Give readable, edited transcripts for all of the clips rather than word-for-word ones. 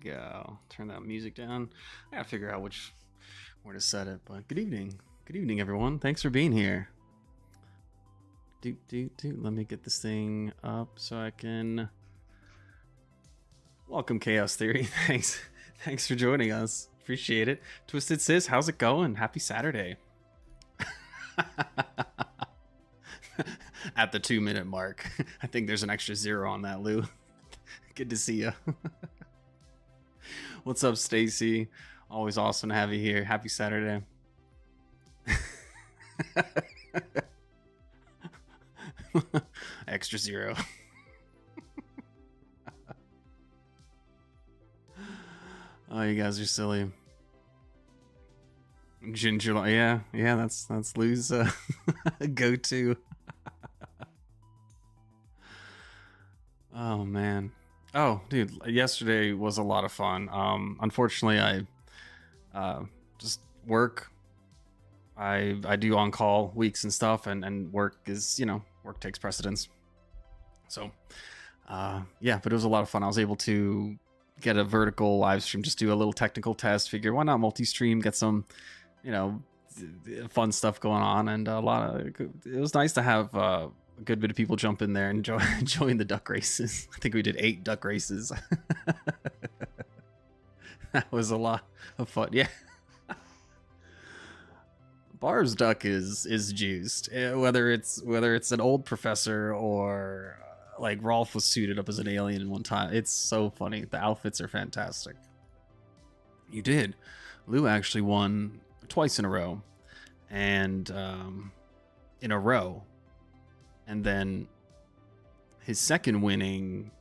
we go. Turn that music down. I gotta figure out where to set it. But good evening, everyone. Thanks for being here. Let me get this thing up so I can. Welcome, Chaos Theory. Thanks for joining us. Appreciate it. Twisted Sis, how's it going? Happy Saturday. At the 2-minute mark. I think there's an extra 0 on that, Lou. Good to see you. What's up, Stacy? Always awesome to have you here. Happy Saturday. Extra 0. Oh, you guys are silly. Ginger, yeah, that's Lou's go-to. Oh man. Oh, dude, yesterday was a lot of fun. Unfortunately, I just work. I do on-call weeks and stuff, and work is, work takes precedence. So, yeah, but it was a lot of fun. I was able to get a vertical live stream, just do a little technical test, figure why not multi-stream, get some, fun stuff going on, and it was nice to have a good bit of people jump in there and join the duck races. I think we did 8 duck races. That was a lot of fun. Yeah. Barb's duck is juiced. Whether it's an old professor or like Rolf was suited up as an alien in one time. It's so funny. The outfits are fantastic. You did. Lou actually won twice in a row. And and then his second winning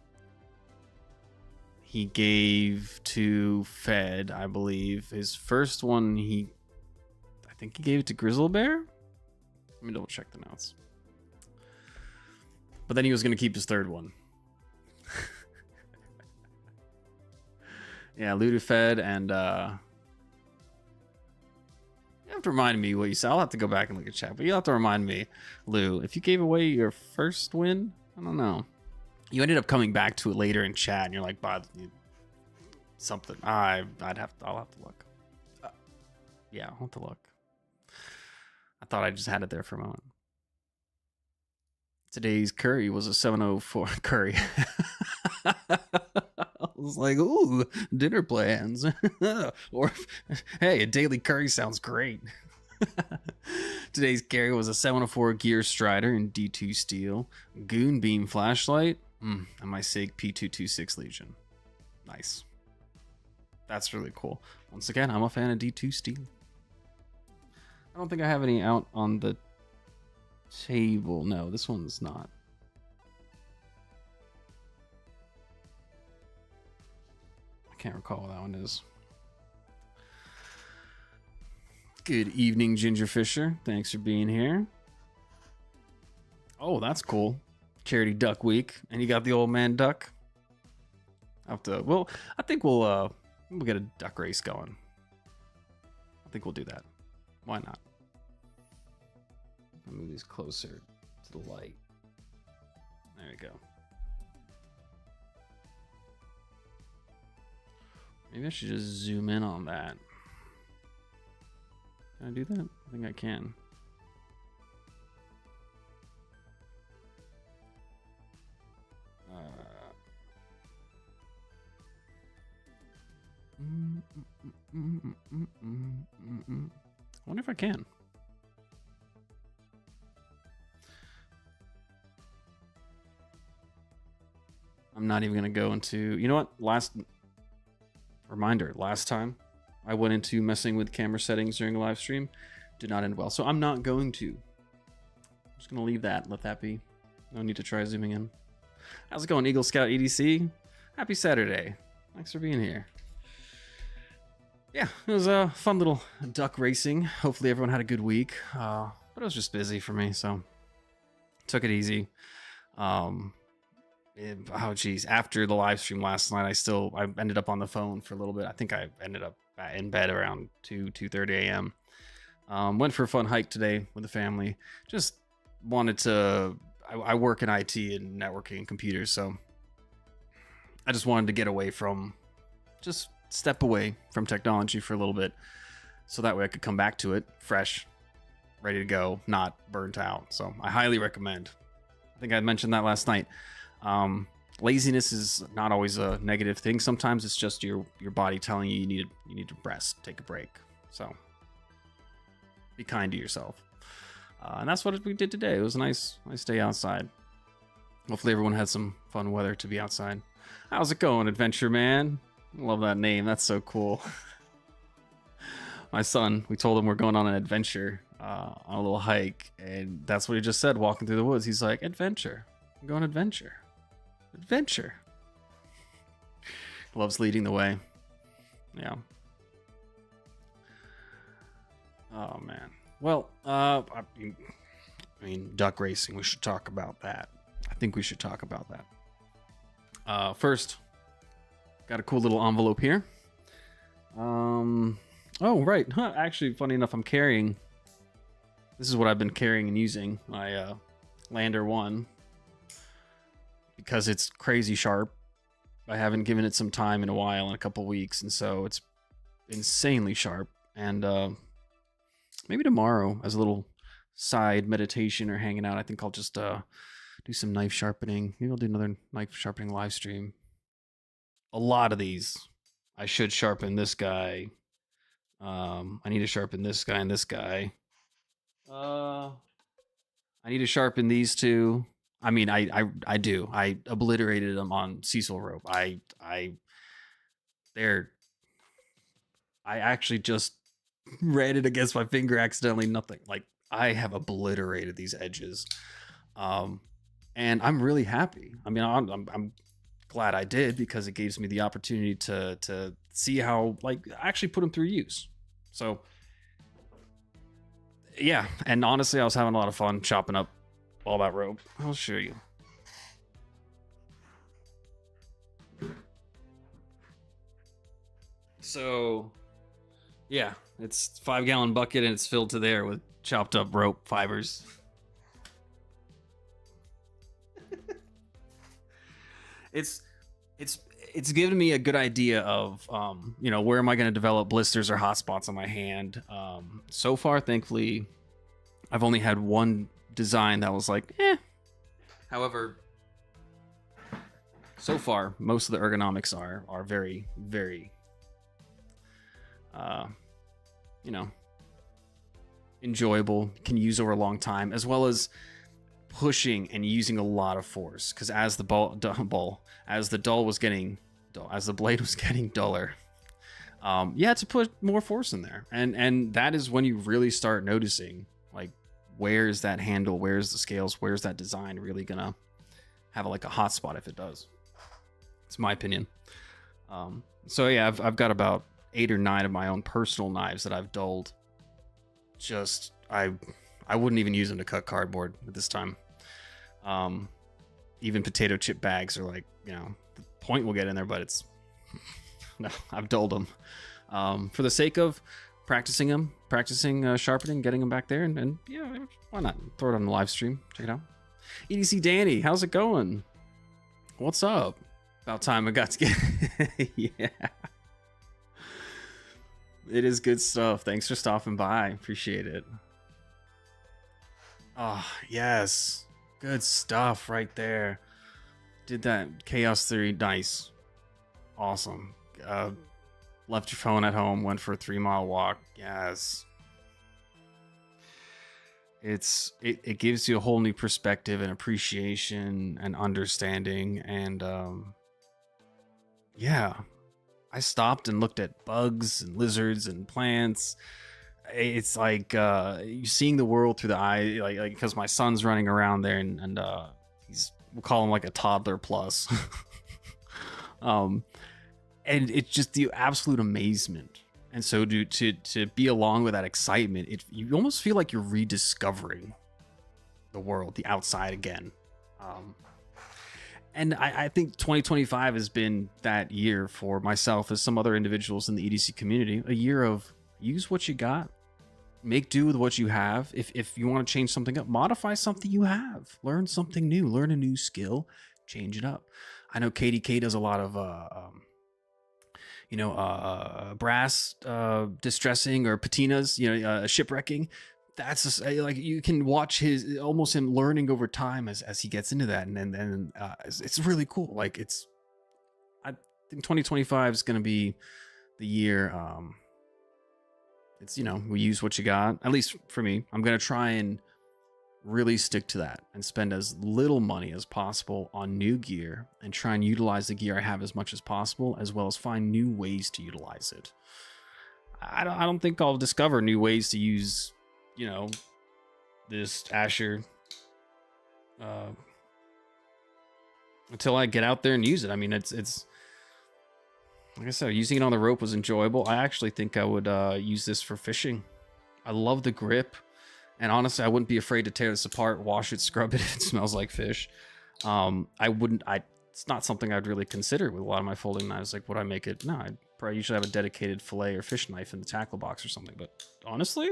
he gave to Fed, I believe. His first one I think he gave it to Grizzle Bear. Let me double check the notes. But then he was going to keep his third one. Yeah, Lou to Fed, and you have to remind me what you said. I'll have to go back and look at chat, but you'll have to remind me, Lou, if you gave away your first win, I don't know. You ended up coming back to it later in chat, and you're like, something. I'll have to look. Yeah, I'll have to look. I thought I just had it there for a moment. Today's curry was a 704 curry. I was like, ooh, dinner plans. Or, hey, a daily curry sounds great. Today's carry was a 704 Gear Strider in D2 Steel, Goon Beam Flashlight, and my SIG P226 Legion. Nice. That's really cool. Once again, I'm a fan of D2 Steel. I don't think I have any out on the table. No, this one's not. I can't recall what that one is. Good evening, Ginger Fisher. Thanks for being here. Oh, that's cool. Charity Duck Week, and you got the old man duck. I think we'll get a duck race going. I think we'll do that. Why not? I'll move these closer to the light. There we go. Maybe I should just zoom in on that. Can I do that? I think I can. I wonder if I can. I'm not even gonna go into, you know what? Last time I went into messing with camera settings during a live stream, did not end well. So I'm not going to. I'm just gonna leave that, let that be. No need to try zooming in. How's it going, Eagle Scout EDC? Happy Saturday. Thanks for being here. Yeah, it was a fun little duck racing. Hopefully everyone had a good week. But it was just busy for me, so took it easy. Oh geez, after the live stream last night, I ended up on the phone for a little bit. I think I ended up in bed around 2:30 a.m. Went for a fun hike today with the family. Just wanted to, I work in IT and networking and computers, so I just wanted to get away from just step away from technology for a little bit, so that way I could come back to it fresh, ready to go, not burnt out. So I highly recommend. I think I mentioned that last night. Laziness is not always a negative thing. Sometimes it's just your body telling you you need to rest, take a break. So be kind to yourself. And that's what we did today. It was a nice day outside. Hopefully everyone had some fun weather to be outside. How's it going, Adventure Man? Love that name. That's so cool. My son, we told him we're going on an adventure, on a little hike, and that's what he just said walking through the woods. He's like, adventure. I'm going adventure. Adventure. Loves leading the way. Yeah. Oh, man. Well, I mean, duck racing, we should talk about that. I think we should talk about that. First, got a cool little envelope here. Oh, right. Huh, actually, funny enough, this is what I've been carrying and using, my Lander 1, because it's crazy sharp. I haven't given it some time in a while, in a couple weeks, and so it's insanely sharp. And maybe tomorrow, as a little side meditation or hanging out, I think I'll just do some knife sharpening. Maybe I'll do another knife sharpening live stream. A lot of these. I should sharpen this guy. I need to sharpen this guy and this guy. I need to sharpen these two. I mean, I do. I obliterated them on Cecil rope. I actually just ran it against my finger accidentally. Nothing. Like, I have obliterated these edges. And I'm really happy. I mean, I'm glad I did, because it gives me the opportunity to see how, like, actually put them through use. So yeah, and honestly, I was having a lot of fun chopping up all that rope. I'll show you. So yeah, it's 5-gallon bucket and it's filled to there with chopped up rope fibers. It's given me a good idea of where am I going to develop blisters or hot spots on my hand. So far, thankfully, I've only had one design that was like, eh. However, so far, most of the ergonomics are very, very enjoyable, can use over a long time, as well as pushing and using a lot of force, because as the blade was getting duller, you had to put more force in there, and that is when you really start noticing, like, where's that handle, where's the scales, where's that design really gonna have a hot spot if it does. It's my opinion. So yeah, I've got about 8 or 9 of my own personal knives that I've dulled. Just I wouldn't even use them to cut cardboard at this time. Even potato chip bags are like, the point will get in there, but it's no, I've dulled them for the sake of practicing sharpening, getting them back there, and yeah, why not throw it on the live stream? Check it out. EDC Danny, how's it going? What's up? About time I got to get yeah. It is good stuff. Thanks for stopping by. Appreciate it. Oh, yes. Good stuff right there. Did that Chaos Theory. Nice. Awesome. Left your phone at home, went for a 3-mile walk. Yes. It gives you a whole new perspective and appreciation and understanding, and yeah. I stopped and looked at bugs and lizards and plants. It's like you're seeing the world through the eye, like because my son's running around there, and we'll call him like a toddler plus. And it's just the absolute amazement. And so to be along with that excitement, you almost feel like you're rediscovering the world, the outside again. And I think 2025 has been that year for myself, as some other individuals in the EDC community, a year of use what you got, make do with what you have. If you want to change something up, modify something you have, learn something new, learn a new skill, change it up. I know KDK does a lot of, brass distressing or patinas, shipwrecking. That's just, like you can watch his almost him learning over time as he gets into that, and it's really cool. Like I think 2025 is gonna be the year. It's we use what you got. At least for me, I'm gonna try and really stick to that and spend as little money as possible on new gear and try and utilize the gear I have as much as possible, as well as find new ways to utilize it. I don't think I'll discover new ways to use, this Asher until I get out there and use it. I mean, it's like I said, using it on the rope was enjoyable. I actually think I would use this for fishing. I love the grip. And honestly, I wouldn't be afraid to tear this apart, wash it, scrub it if it smells like fish. It's not something I'd really consider with a lot of my folding knives. Like, would I make it? No, I'd probably usually have a dedicated fillet or fish knife in the tackle box or something. But honestly,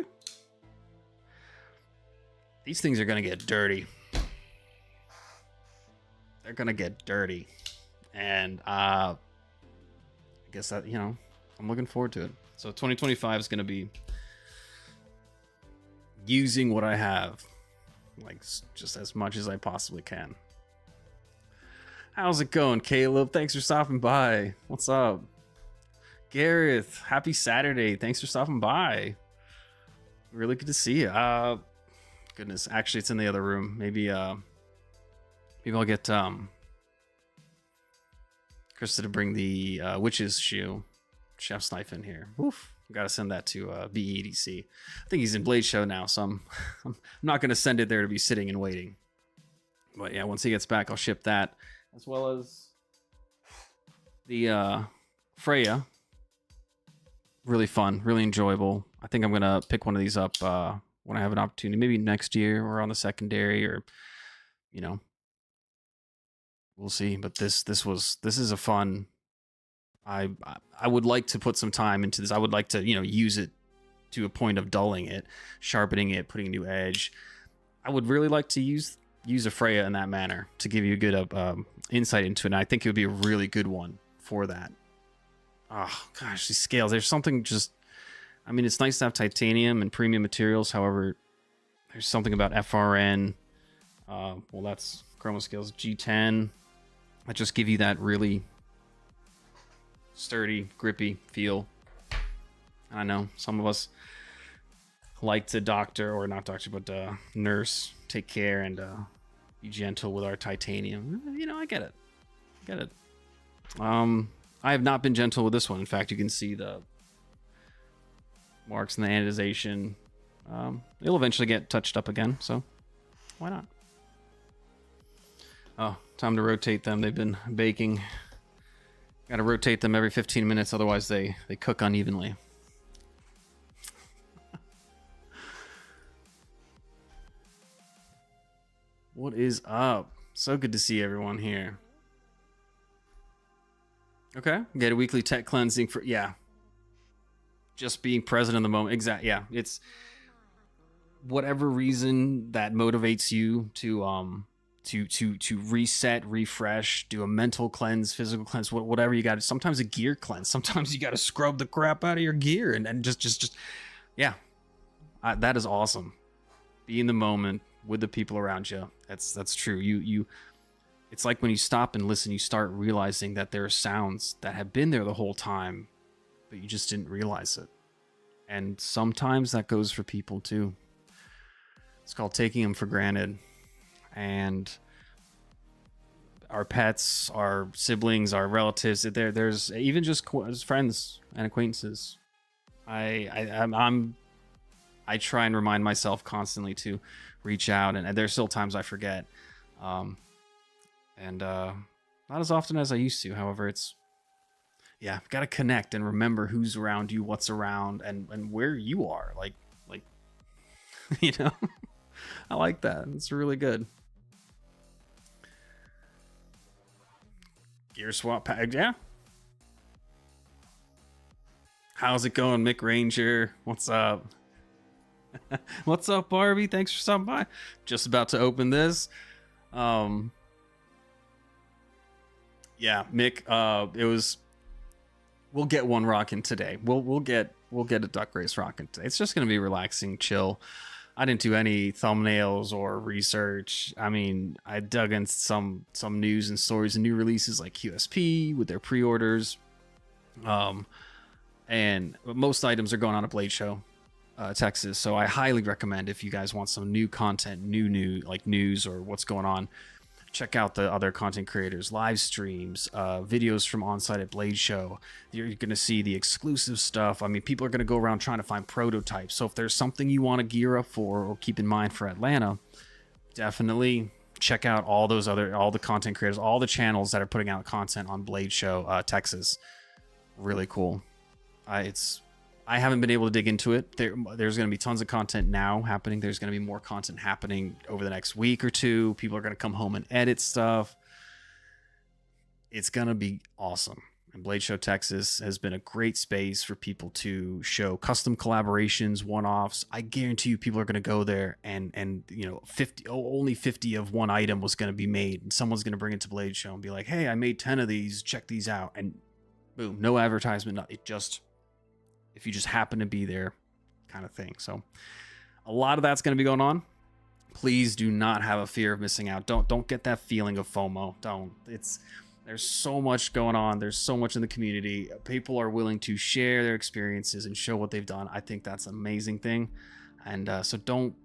these things are going to get dirty. They're going to get dirty. And I guess that, I'm looking forward to it. So 2025 is going to be using what I have, like, just as much as I possibly can. How's it going, Caleb? Thanks for stopping by. What's up? Gareth, happy Saturday. Thanks for stopping by. Really good to see you. Goodness, actually, it's in the other room. Maybe I'll get Krista to bring the witch's shoe chef's knife in here. Woof. Gotta send that to BEDC. I think he's in Blade Show now, so I'm not gonna send it there to be sitting and waiting. But yeah, once he gets back, I'll ship that, as well as the Freya. Really fun, really enjoyable. I think I'm gonna pick one of these up when I have an opportunity, maybe next year or on the secondary, or we'll see. But this is a fun. I would like to put some time into this. I would like to, use it to a point of dulling it, sharpening it, putting a new edge. I would really like to use a Freya in that manner to give you a good insight into it. And I think it would be a really good one for that. Oh, gosh, these scales. There's something just... I mean, it's nice to have titanium and premium materials. However, there's something about FRN. That's chroma scales G10. That just give you that really sturdy, grippy feel. I know some of us like to nurse, take care, and be gentle with our titanium. I get it. I have not been gentle with this one. In fact, you can see the marks in the anodization. It'll eventually get touched up again, so why not? Oh, time to rotate them. They've been baking. Got to rotate them every 15 minutes, otherwise they cook unevenly. What is up? So good to see everyone here. Okay, get a weekly tech cleansing for just being present in the moment. Exactly. Yeah, it's whatever reason that motivates you to reset, refresh, do a mental cleanse, physical cleanse, whatever you got. Sometimes a gear cleanse. Sometimes you got to scrub the crap out of your gear and just that is awesome. Be in the moment with the people around you. That's true. You it's like when you stop and listen, you start realizing that there are sounds that have been there the whole time, but you just didn't realize it. And sometimes that goes for people too. It's called taking them for granted. And our pets, our siblings, our relatives, there's even just friends and acquaintances. I try and remind myself constantly to reach out, and there's still times I forget. Not as often as I used to. However, got to connect and remember who's around you, what's around, and where you are. Like I like that. It's really good. Gear swap pack, yeah. How's it going, Mick Ranger? What's up? What's up, Barbie? Thanks for stopping by. Just about to open this. Yeah, Mick, it was we'll get one rocking today. We'll get a duck race rocking today. It's just gonna be relaxing, chill. I didn't do any thumbnails or research. I mean, I dug into some news and stories and new releases like QSP with their pre-orders. And most items are going on a Blade Show, Texas. So I highly recommend, if you guys want some new content, new like news or what's going on, check out the other content creators, live streams, videos from on-site at Blade Show. You're going to see the exclusive stuff. I mean, people are going to go around trying to find prototypes. So if there's something you want to gear up for or keep in mind for Atlanta, definitely check out all the content creators, all the channels that are putting out content on Blade Show, Texas. Really cool. I haven't been able to dig into it. There's going to be tons of content now happening. There's going to be more content happening over the next week or two. People are going to come home and edit stuff. It's going to be awesome. And Blade Show Texas has been a great space for people to show custom collaborations, one-offs. I guarantee you people are going to go there and you know, only 50 of one item was going to be made. And someone's going to bring it to Blade Show and be like, hey, I made 10 of these. Check these out. And boom, no advertisement. It just... if you just happen to be there, kind of thing. So a lot of that's going to be going on. Please do not have a fear of missing out. Don't get that feeling of FOMO. There's so much going on. There's so much in the community. People are willing to share their experiences and show what they've done. I think that's an amazing thing. And so don't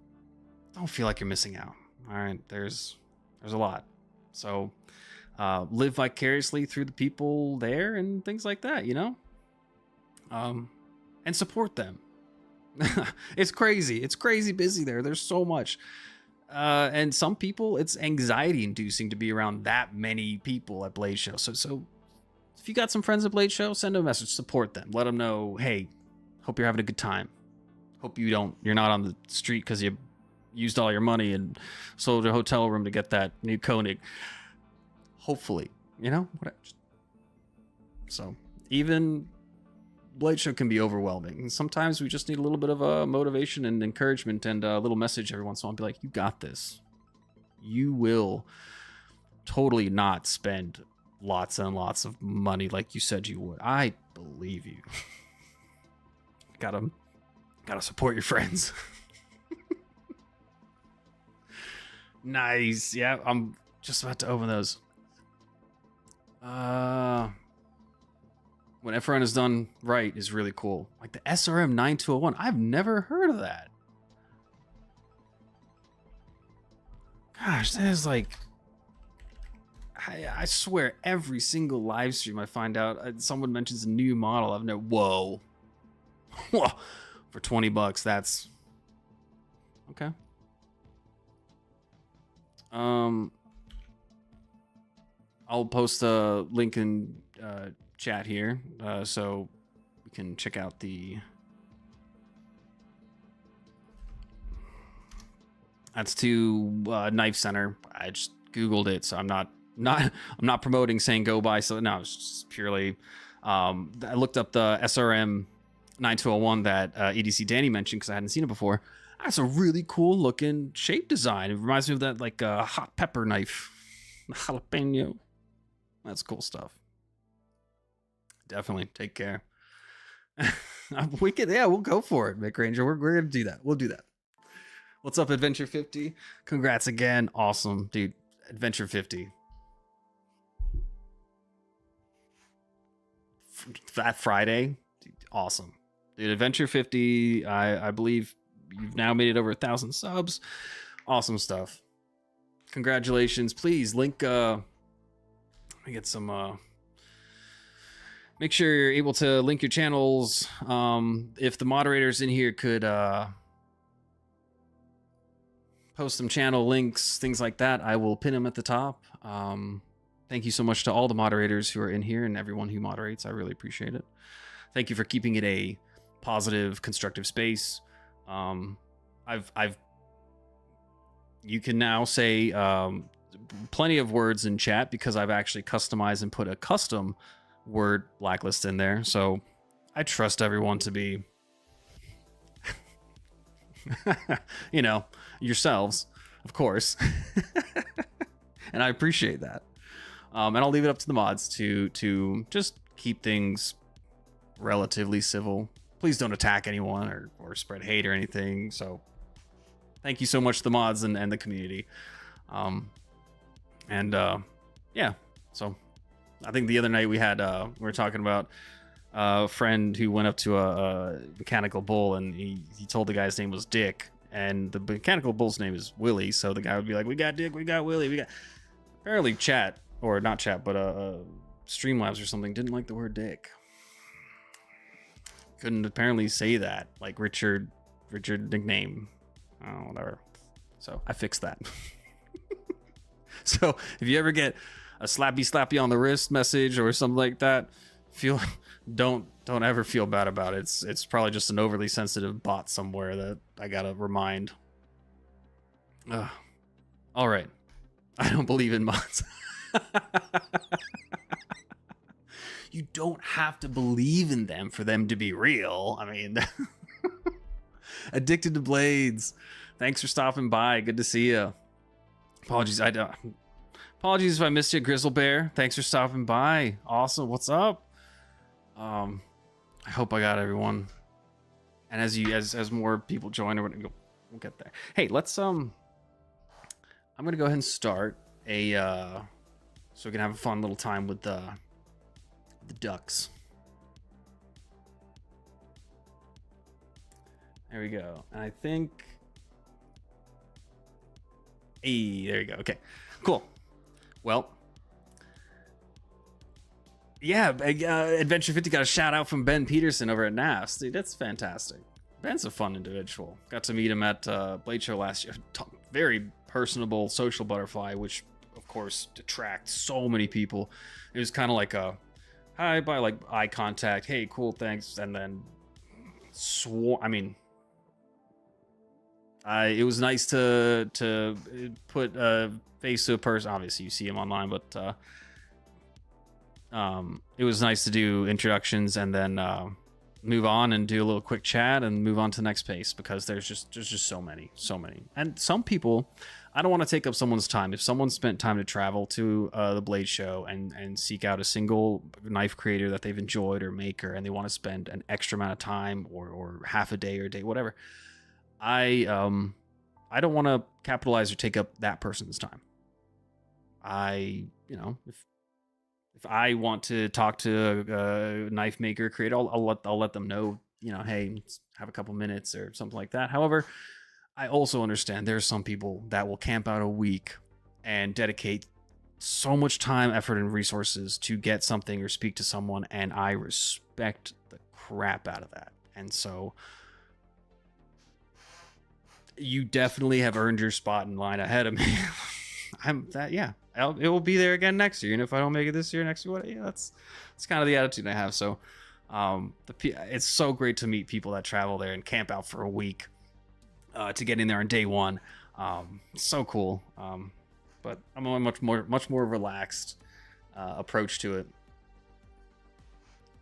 feel like you're missing out. All right, there's a lot. So live vicariously through the people there and things like that, you know? And support them. It's crazy. It's crazy busy there. There's so much. And some people, it's anxiety inducing to be around that many people at Blade Show. So if you got some friends at Blade Show, send them a message, support them. Let them know, hey, hope you're having a good time. Hope you're not on the street because you used all your money and sold your hotel room to get that new Koenig. Hopefully, you know? So even Blade Show can be overwhelming. Sometimes we just need a little bit of motivation and encouragement and a little message every once in a while. Be like, you got this. You will totally not spend lots and lots of money like you said you would. I believe you. Gotta support your friends. Nice. Yeah, I'm just about to open those. When FRN is done right is really cool. Like the SRM 9201. I've never heard of that. Gosh, that is like... I swear every single live stream I find out, someone mentions a new model. I've never... Whoa. Whoa. For $20, that's... Okay. I'll post a link in... chat here, so we can check out that's to Knife Center. I just googled it, so I'm not promoting saying go buy. So no, it's just purely I looked up the SRM 9201 that EDC Danny mentioned because I hadn't seen it before. That's a really cool looking shape design. It reminds me of that like hot pepper knife, jalapeno. That's cool stuff. Definitely take care. We'll go for it, Mick Ranger. We're gonna do that. We'll do that. What's up, Adventure 50? Congrats again. Awesome, dude. Adventure 50. That Friday, dude, awesome. Dude, Adventure 50, I believe you've now made it over 1,000 subs. Awesome stuff. Congratulations. Please link let me get some make sure you're able to link your channels. If the moderators in here could post some channel links, things like that, I will pin them at the top. Thank you so much to all the moderators who are in here and everyone who moderates. I really appreciate it. Thank you for keeping it a positive, constructive space. You can now say plenty of words in chat because I've actually customized and put a custom word blacklist in there, so I trust everyone to be you know, yourselves, of course. And I appreciate that. And I'll leave it up to the mods to just keep things relatively civil. Please don't attack anyone or spread hate or anything. So thank you so much to the mods and the community. Yeah, so I think the other night we were talking about a friend who went up to a mechanical bull, and he told the guy's name was Dick, and the mechanical bull's name is Willie. So the guy would be like, "We got Dick, we got Willie, we got." Apparently, chat, or not chat, but Streamlabs or something didn't like the word Dick. Couldn't apparently say that, like Richard nickname, oh, whatever. So I fixed that. So if you ever get a slappy on the wrist message or something like that, don't ever feel bad about it. It's probably just an overly sensitive bot somewhere that I gotta remind. All right, I don't believe in mods. You don't have to believe in them for them to be real. I mean, Addicted to Blades, thanks for stopping by. Good to see you. Apologies if I missed you, Grizzle Bear. Thanks for stopping by. Awesome. What's up? I hope I got everyone. And as more people join, we'll get there. Hey, let's I'm gonna go ahead and start so we can have a fun little time with the ducks. There we go. And I think, hey, there you go. Okay, cool. Well, yeah, Adventure 50 got a shout out from Ben Peterson over at NAFS. Dude, that's fantastic. Ben's a fun individual. Got to meet him at Blade Show last year. Very personable, social butterfly, which of course attracts so many people. It was kind of like a hi, bye, like eye contact. Hey, cool, thanks, and then it was nice to put a face to a person. Obviously, you see him online, but it was nice to do introductions and then move on and do a little quick chat and move on to the next pace, because there's just so many, and some people. I don't want to take up someone's time. If someone spent time to travel to the Blade Show and seek out a single knife creator that they've enjoyed or maker, and they want to spend an extra amount of time or half a day or a day, whatever, I don't want to capitalize or take up that person's time. If I want to talk to a knife maker creator, I'll let them know, hey, let's have a couple minutes or something like that. However, I also understand there are some people that will camp out a week and dedicate so much time, effort, and resources to get something or speak to someone, and I respect the crap out of that. And so you definitely have earned your spot in line ahead of me. It will be there again next year, and if I don't make it this year, next year, that's kind of the attitude I have. So it's so great to meet people that travel there and camp out for a week to get in there on day one. It's so cool. But I'm on a much more relaxed approach to it,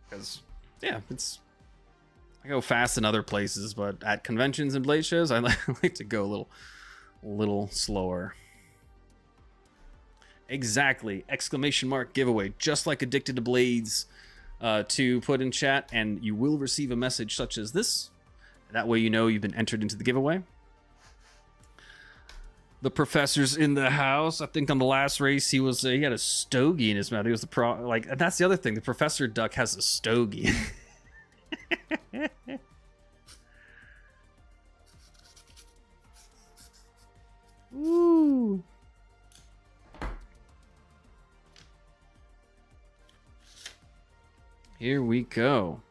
because I go fast in other places, but at conventions and blade shows, I like to go a little slower. Exactly! ! Giveaway, just like Addicted to Blades, to put in chat, and you will receive a message such as this. That way you know you've been entered into the giveaway. The professor's in the house. I think on the last race he had a stogie in his mouth. He was and that's the other thing. The professor duck has a stogie. Ooh. Here we go.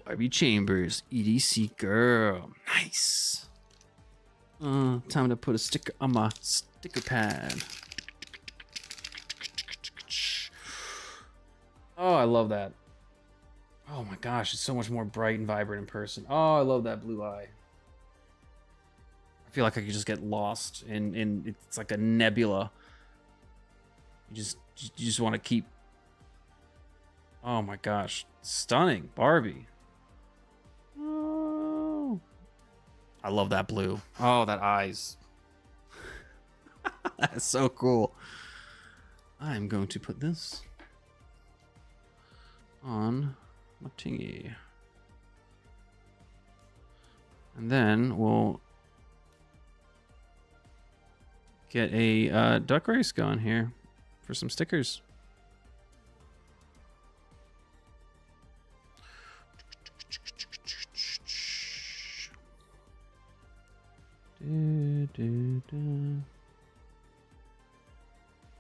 Barbie Chambers, EDC girl. Nice. Time to put a sticker on my sticker pad. Oh, I love that. Oh my gosh, it's so much more bright and vibrant in person. Oh, I love that blue eye. I feel like I could just get lost in it's like a nebula. You just want to keep. Oh my gosh, stunning, Barbie. Oh, I love that blue. Oh, that eyes. That's so cool. I'm going to put this on Matingi. And then we'll get a duck race going here for some stickers.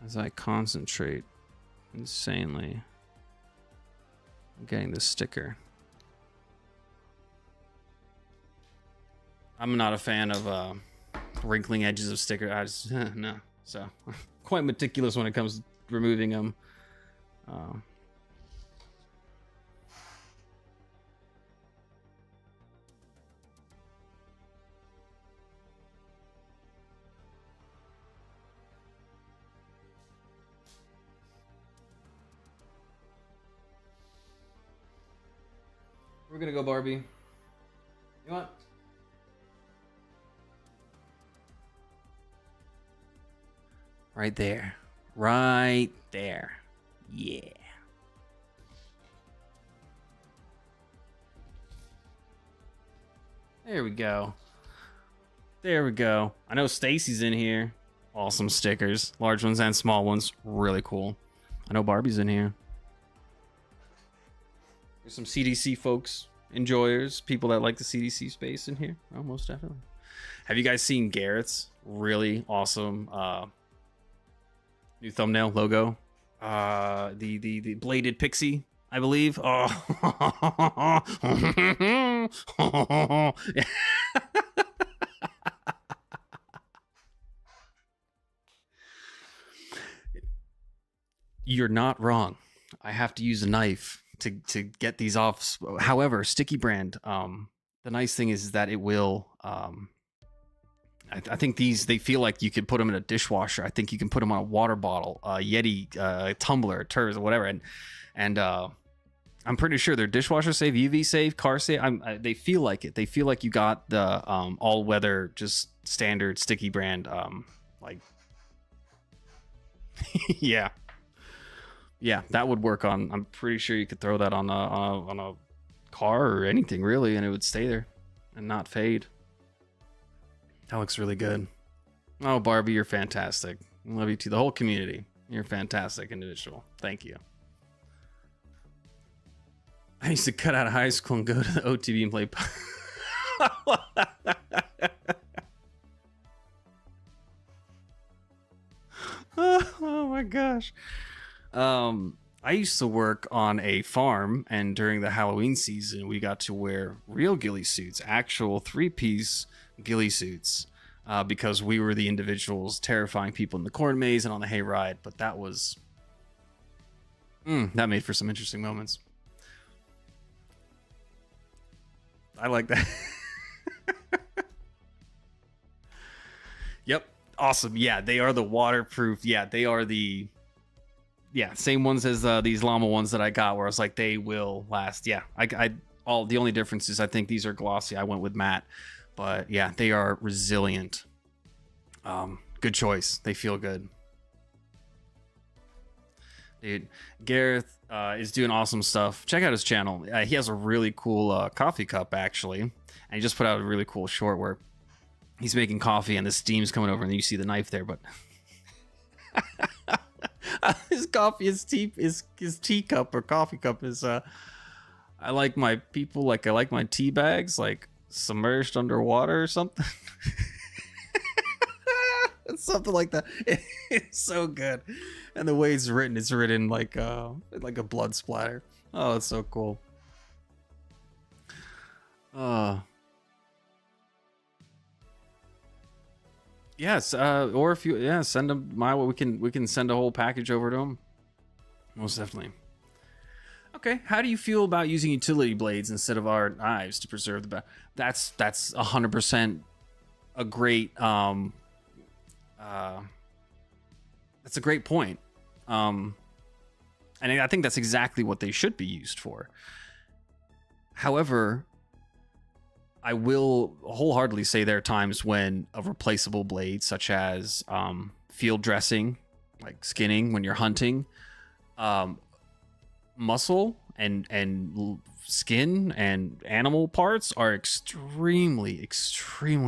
As I concentrate insanely on getting this sticker. I'm not a fan of wrinkling edges of sticker. I just no. So quite meticulous when it comes to removing them. We're gonna go Barbie. You want? Right there. Right there. Yeah. There we go. There we go. I know Stacy's in here. Awesome stickers. Large ones and small ones. Really cool. I know Barbie's in here. There's some CDC folks, enjoyers, people that like the CDC space in here. Oh, most definitely. Have you guys seen Garrett's really awesome new thumbnail logo? The bladed pixie, I believe. Oh. You're not wrong. I have to use a knife to get these off. However, Sticky Brand, the nice thing is that it will I think these, they feel like you could put them in a dishwasher. I think you can put them on a water bottle, Yeti tumbler, Turs, or whatever, and I'm pretty sure they're dishwasher safe, UV safe, car safe. They feel like it. They feel like you got the all weather, just standard Sticky Brand, like yeah. Yeah, that would work on. I'm pretty sure you could throw that on a car or anything really, and it would stay there and not fade. That looks really good. Oh, Barbie, you're fantastic. I love you too. The whole community. You're a fantastic individual. Thank you. I used to cut out of high school and go to the OTB and play. Oh my gosh. I used to work on a farm, and during the Halloween season, we got to wear real ghillie suits, actual 3-piece ghillie suits, because we were the individuals terrifying people in the corn maze and on the hayride. But that was, that made for some interesting moments. I like that. Yep. Awesome. Yeah, they are the waterproof. Yeah, they are the same ones as these llama ones that I got, where I was like, they will last. Yeah, the only difference is I think these are glossy. I went with matte, but yeah, they are resilient. Good choice. They feel good. Dude, Gareth is doing awesome stuff. Check out his channel. He has a really cool coffee cup, actually, and he just put out a really cool short where he's making coffee and the steam's coming over and you see the knife there, but his coffee, his teacup or coffee cup is I like my tea bags like submerged underwater or something. It's something like that. It's so good. And the way it's written like a blood splatter. Oh, it's so cool. Yes, or if you send them my way, we can send a whole package over to them. Most definitely. Okay, how do you feel about using utility blades instead of our knives to preserve the that's 100% a great that's a great point. And I think that's exactly what they should be used for. However, I will wholeheartely say there are times when a replaceable blade, such as field dressing, like skinning when you're hunting, muscle and skin and animal parts are extremely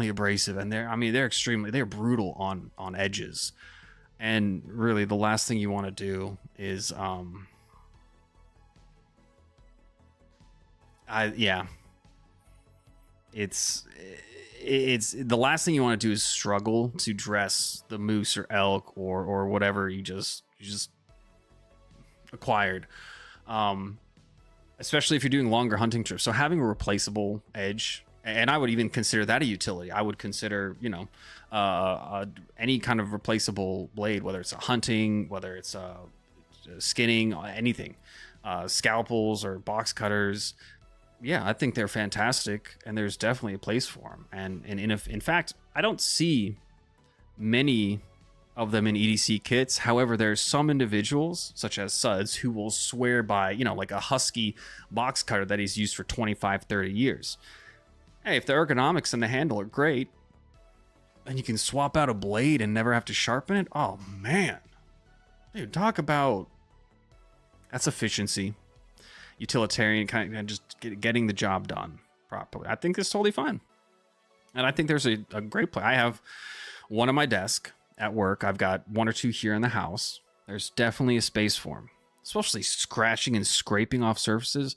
abrasive, and they're brutal on edges. And really, the last thing you want to do is it's the last thing you want to do is struggle to dress the moose or elk or whatever you just acquired, especially if you're doing longer hunting trips. So having a replaceable edge, and I would even consider that a utility. I would consider, any kind of replaceable blade, whether it's a hunting, whether it's skinning, anything, scalpels or box cutters. Yeah, I think they're fantastic, and there's definitely a place for them. And in fact, I don't see many of them in EDC kits. However, there's some individuals, such as Suds, who will swear by, like a Husky box cutter that he's used for 25, 30 years. Hey, if the ergonomics and the handle are great, and you can swap out a blade and never have to sharpen it, oh man. Dude, talk about... that's efficiency. Utilitarian, kind of just getting the job done properly. I think it's totally fine. And I think there's a great play. I have one on my desk at work. I've got one or two here in the house. There's definitely a space for them, especially scratching and scraping off surfaces.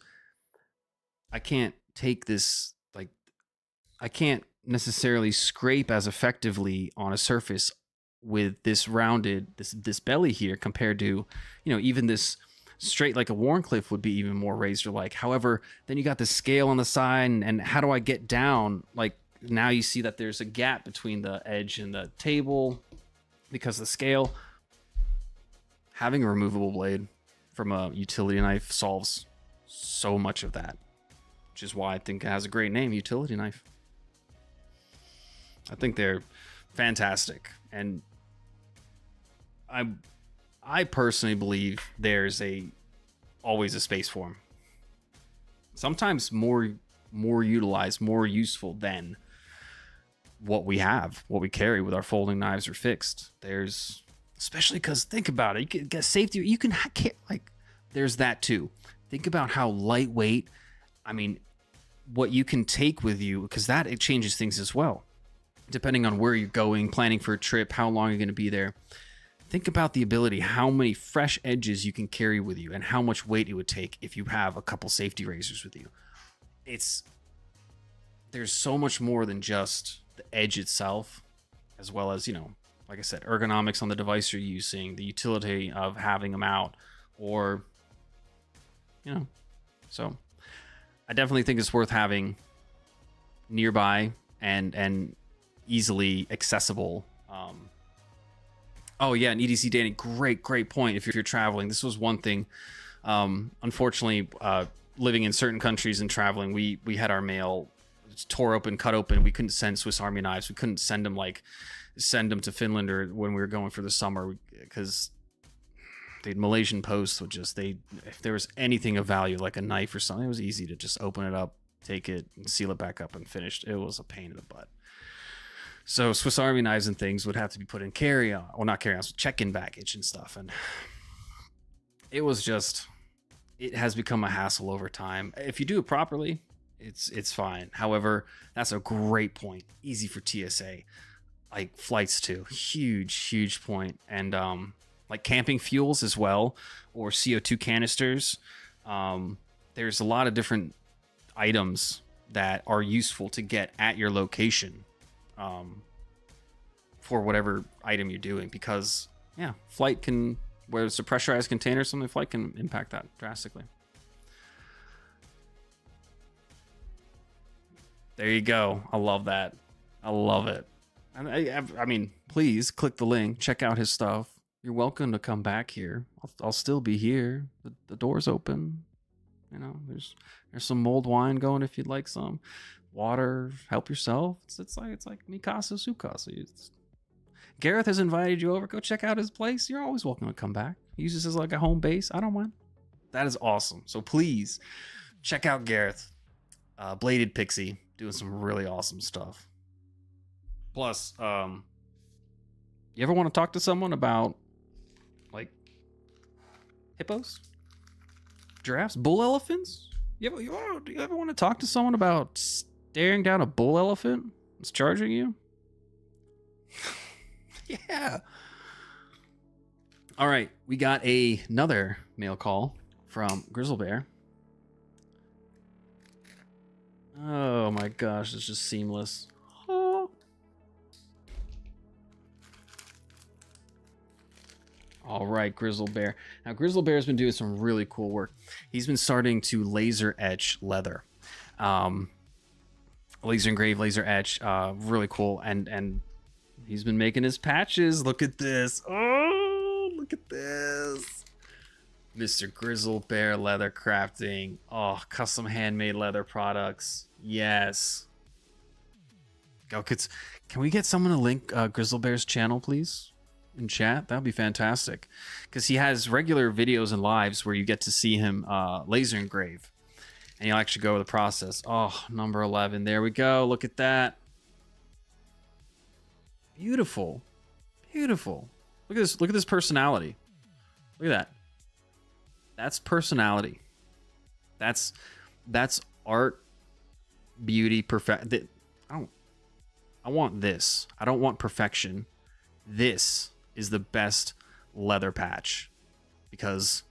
I can't take this, I can't necessarily scrape as effectively on a surface with this rounded, this belly here compared to, even this straight like a Warncliffe would be even more razor-like. However, then you got the scale on the side, and how do I get down? Like, now you see that there's a gap between the edge and the table because of the scale. Having a removable blade from a utility knife solves so much of that, which is why I think it has a great name, utility knife. I think they're fantastic, and I personally believe there's always a space for them. Sometimes more utilized, more useful than what we carry with our folding knives or fixed. There's, especially because think about it, you can get safety. You can there's that too. Think about how lightweight. I mean, what you can take with you, because it changes things as well, depending on where you're going, planning for a trip, how long you're going to be there. Think about the ability, how many fresh edges you can carry with you, and how much weight it would take if you have a couple safety razors with you. There's so much more than just the edge itself, as well as, like I said, ergonomics on the device you're using, the utility of having them out, or, so I definitely think it's worth having nearby and easily accessible. Oh yeah, and EDC Danny, great point. If you're traveling, this was one thing. Unfortunately, living in certain countries and traveling, we had our mail tore open, cut open. We couldn't send Swiss Army knives. We couldn't send them to Finland or when we were going for the summer, because the Malaysian post would if there was anything of value, like a knife or something, it was easy to just open it up, take it, and seal it back up and finished. It was a pain in the butt. So Swiss Army knives and things would have to be put in carry-on, well, not carry-on, check-in baggage and stuff. And it has become a hassle over time. If you do it properly, it's fine. However, that's a great point. Easy for TSA, like flights too. Huge point. And like camping fuels as well, or CO2 canisters. There's a lot of different items that are useful to get at your location. For whatever item you're doing, because flight can, where it's a pressurized container or something, flight can impact that drastically. There you go. I love that. I love it. And I mean, please click the link, check out his stuff. You're welcome to come back here. I'll still be here. The door's open. There's some mulled wine going if you'd like some. Water, help yourself. It's like Mikasa Sukasa. Gareth has invited you over. Go check out his place. You're always welcome to come back. He uses this as like a home base. I don't mind. That is awesome. So please check out Gareth, Bladed Pixie, doing some really awesome stuff. Plus, you ever want to talk to someone about like hippos? Giraffes? Bull elephants? Do you ever want to talk to someone about staring down a bull elephant that's charging you? Yeah. All right, we got another mail call from Grizzlebear. Oh my gosh, it's just seamless. Oh. All right, Grizzlebear. Now, Grizzlebear's been doing some really cool work. He's been starting to laser etch leather. Laser engrave, laser etch, really cool. And he's been making his patches. Look at this. Oh, look at this. Mr. Grizzlebear leather crafting. Oh, custom handmade leather products. Yes. Oh, can we get someone to link Grizzlebear's channel, please? In chat? That would be fantastic. Because he has regular videos and lives where you get to see him laser engrave. And you'll actually go over the process. Oh, number 11. There we go. Look at that. Beautiful. Beautiful. Look at this. Look at this personality. Look at that. That's personality. That's art, beauty, perfect. I want this. I don't want perfection. This is the best leather patch because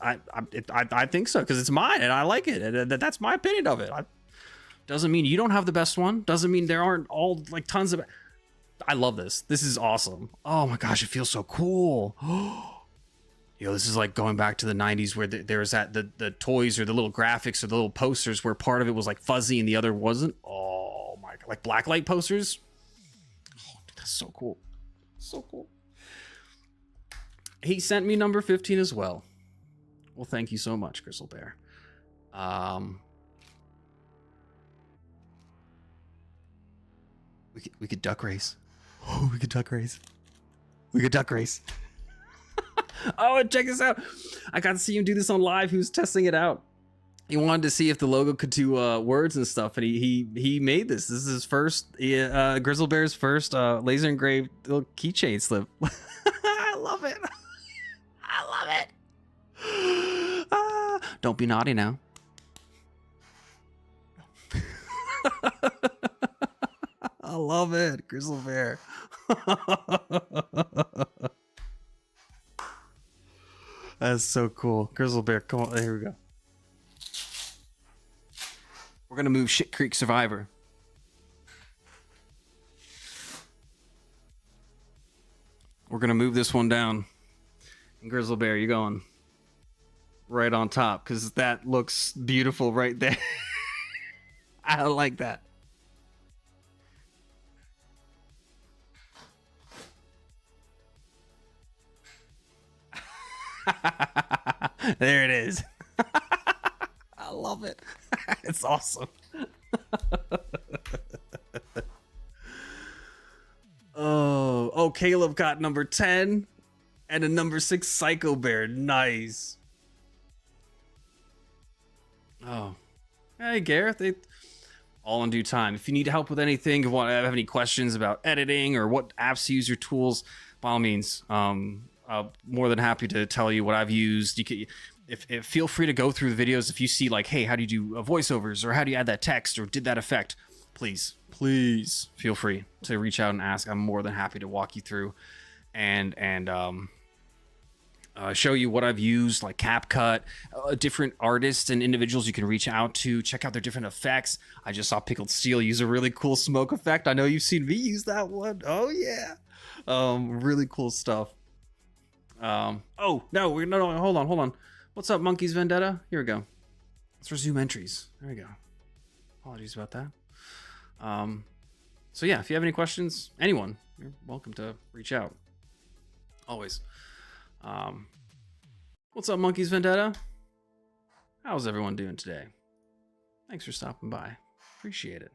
I think so, because it's mine and I like it, and that's my opinion of it. Doesn't mean you don't have the best one. Doesn't mean there aren't all like tons of. I love this. This is awesome. Oh my gosh, it feels so cool. Yo, this is like going back to the 90s where there was the toys or the little graphics or the little posters where part of it was like fuzzy and the other wasn't. Oh my god, like blacklight posters. Oh, dude, that's so cool. So cool. He sent me number 15 as well. Well, thank you so much, Grizzlebear. We could duck race. Oh, we could duck race. We could duck race. Oh, and check this out. I got to see him do this on live. He was testing it out. He wanted to see if the logo could do words and stuff, and he made this. This is his first, Grizzlebear's first laser engraved little keychain slip. I love it. I love it. Don't be naughty now. I love it, Grizzlebear. That's so cool. Grizzlebear, come on. Here we go. We're going to move Shit Creek Survivor. We're going to move this one down. And Grizzlebear, you're going right on top because that looks beautiful right there. I like that. There it is. I love it. It's awesome. Oh, Caleb got number 10 and a number 6 Psycho Bear. Nice. Oh, hey Gareth. All in due time. If you need help with anything, if you have any questions about editing or what apps to use your tools, by all means, more than happy to tell you what I've used. You can, if feel free to go through the videos. If you see like, hey, how do you do voiceovers, or how do you add that text, or did that effect? Please feel free to reach out and ask. I'm more than happy to walk you through and show you what I've used, like CapCut, different artists and individuals you can reach out to, check out their different effects. I just saw Pickled Steel use a really cool smoke effect. I know you've seen me use that one. Oh yeah. Really cool stuff. No, hold on. What's up, Monkey's Vendetta? Here we go. Let's resume entries. There we go. Apologies about that. So yeah, if you have any questions, anyone, you're welcome to reach out. Always. What's up, Monkey's Vendetta? How's everyone doing today? Thanks for stopping by. Appreciate it.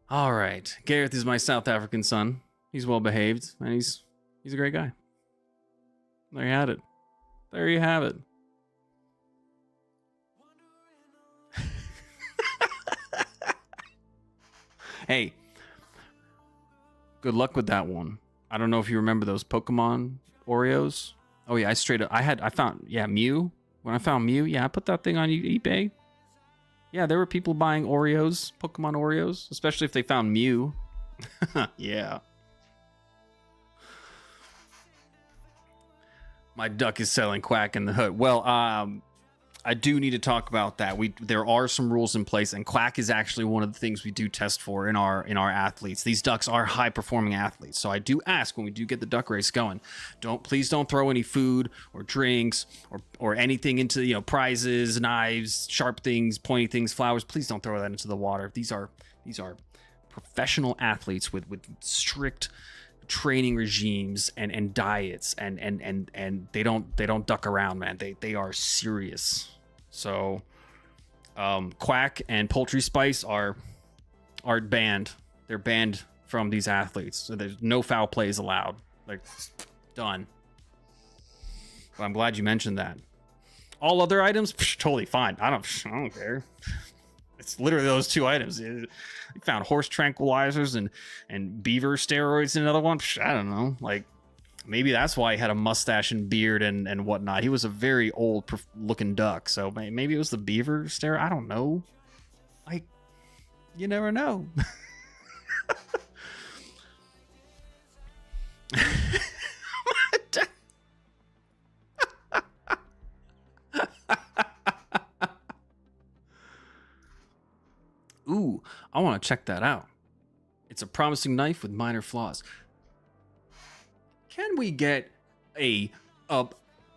All right. Gareth is my South African son. He's well behaved, and he's a great guy. There you have it. There you have it. Hey, good luck with that one. I don't know if you remember those Pokemon Oreos Oh yeah, I found, yeah, Mew. When I found Mew, yeah, I put that thing on eBay. Yeah, there were people buying Oreos, Pokemon Oreos, especially if they found Mew. Yeah. My duck is selling Quack in the hood. Well, I do need to talk about that. There are some rules in place, and Quack is actually one of the things we do test for in our athletes. These ducks are high performing athletes, so I do ask when we do get the duck race going, please don't throw any food or drinks or anything into prizes, knives, sharp things, pointy things, flowers. Please don't throw that into the water. These are professional athletes with strict training regimes and diets and they don't duck around, man. They are serious. So Quack and Poultry Spice are banned. They're banned from these athletes, so there's no foul plays allowed. Like, done. But I'm glad you mentioned that. All other items, totally fine. I don't care. It's literally those two items. We found horse tranquilizers and beaver steroids in another one. I don't know. Like, maybe that's why he had a mustache and beard and whatnot. He was a very old looking duck. So maybe it was the beaver steroid. I don't know. Like, you never know. Ooh, I want to check that out. It's a promising knife with minor flaws. Can we get I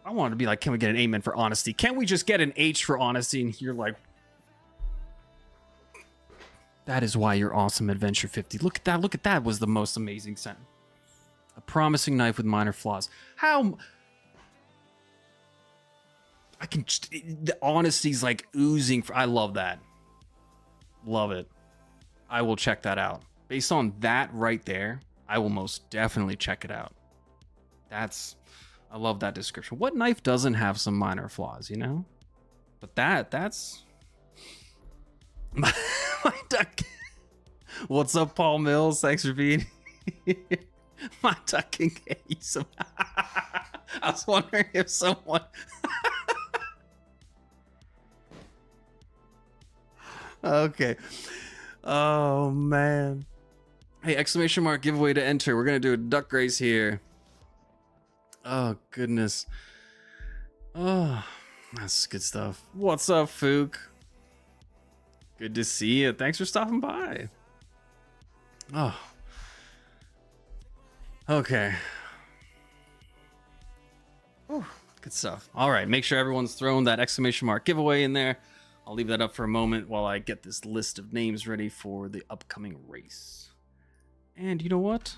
want to be like, can we get an amen for honesty? Can we just get an H for honesty? And you're like, that is why you're awesome, Adventure 50. Look at that. Look at that was the most amazing sentence. A promising knife with minor flaws. How... I can just... The honesty's like oozing. I love that. Love it. I will check that out. Based on that right there, I will most definitely check it out. I love that description. What knife doesn't have some minor flaws, you know? But that's my duck. What's up, Paul Mills? Thanks for being my duck can get you some. I was wondering if someone okay. Oh man. Hey, exclamation mark giveaway to enter. We're gonna do a duck race here. Oh goodness. Oh, that's good stuff. What's up, Fook? Good to see you. Thanks for stopping by. Oh. Okay. Oh, good stuff. All right, make sure everyone's throwing that exclamation mark giveaway in there. I'll leave that up for a moment while I get this list of names ready for the upcoming race. And you know what?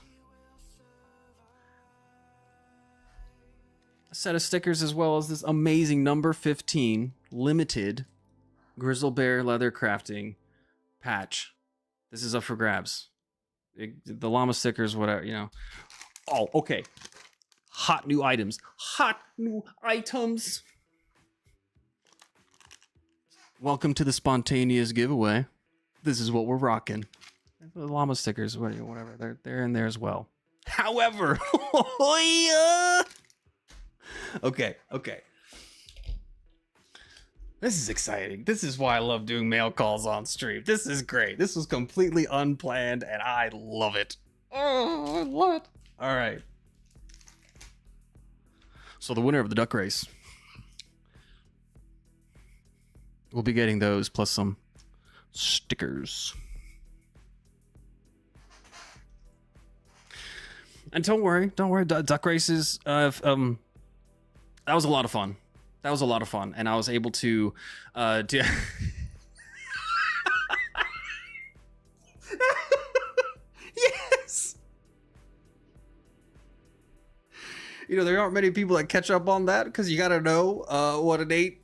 A set of stickers as well as this amazing number 15 limited Grizzle Bear leather crafting patch. This is up for grabs. The llama stickers, whatever, you know. Oh, okay. Hot new items. Hot new items. Welcome to the spontaneous giveaway. This is what we're rocking. The llama stickers, whatever, they're in there as well. However, okay. This is exciting. This is why I love doing mail calls on stream. This is great. This was completely unplanned, and I love it. Oh, I love it. All right. So the winner of the duck race will be getting those plus some stickers. And don't worry, duck races, that was a lot of fun. And I was able to do yes. You know, there aren't many people that catch up on that because you got to know what an eight.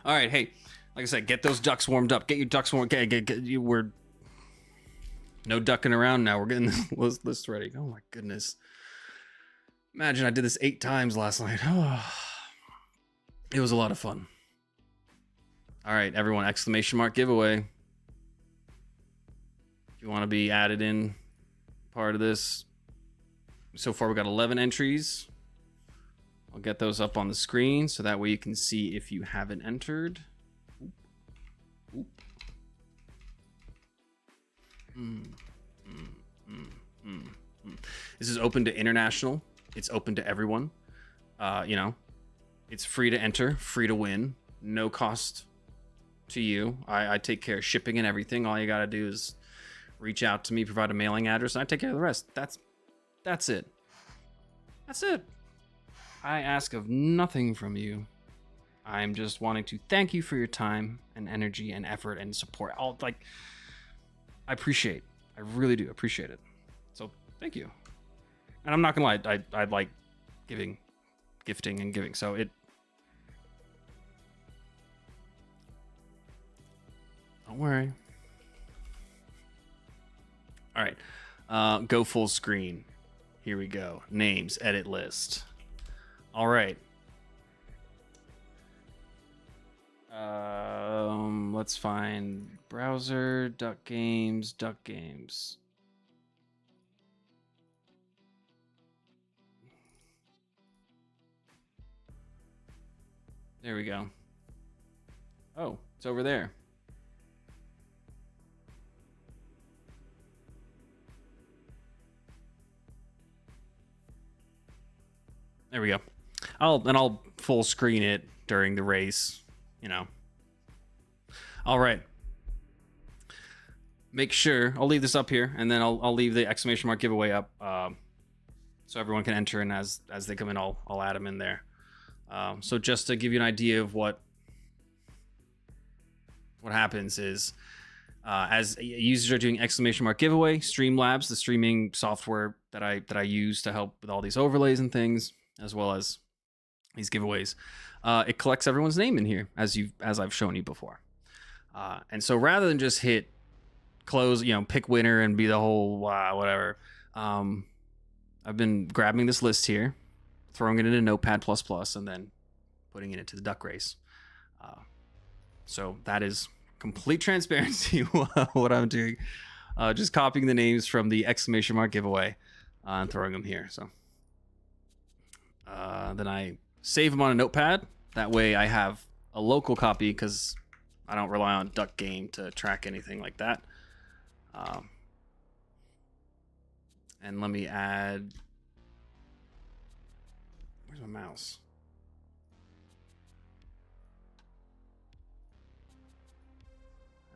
All right, hey, like I said, get those ducks warmed up. Get your ducks warmed. We're no ducking around now. We're getting this list ready. Oh my goodness! Imagine I did this 8 times last night. Oh, it was a lot of fun. All right, everyone! Exclamation mark giveaway. if you want to be added in part of this. So far we got 11 entries. I'll get those up on the screen so that way you can see if you haven't entered. Oop. Oop. This is open to international. It's open to everyone. You know, it's free to enter, free to win, no cost to you. I take care of shipping and everything. All you got to do is reach out to me, provide a mailing address, and I take care of the rest. That's it. That's it. I ask of nothing from you. I'm just wanting to thank you for your time and energy and effort and support. I appreciate. I really do appreciate it. So thank you. And I'm not gonna lie, I like gifting and giving. So it. Don't worry. All right, go full screen. Here we go. Names, edit list. All right. Let's find browser, duck games. There we go. Oh, it's over there. There we go. I'll full screen it during the race, you know. All right. Make sure I'll leave this up here, and then I'll leave the exclamation mark giveaway up, so everyone can enter, and as they come in, I'll add them in there. So just to give you an idea of what happens is, as users are doing exclamation mark giveaway, Streamlabs, the streaming software that I use to help with all these overlays and things, as well as these giveaways, it collects everyone's name in here as I've shown you before. And so rather than just hit close, you know, pick winner and be the whole whatever, I've been grabbing this list here, throwing it into Notepad++, and then putting it into the duck race. So that is complete transparency what I'm doing. Just copying the names from the exclamation mark giveaway and throwing them here. So then I save them on a notepad. That way I have a local copy because I don't rely on Duck Game to track anything like that. And let me add... Where's my mouse?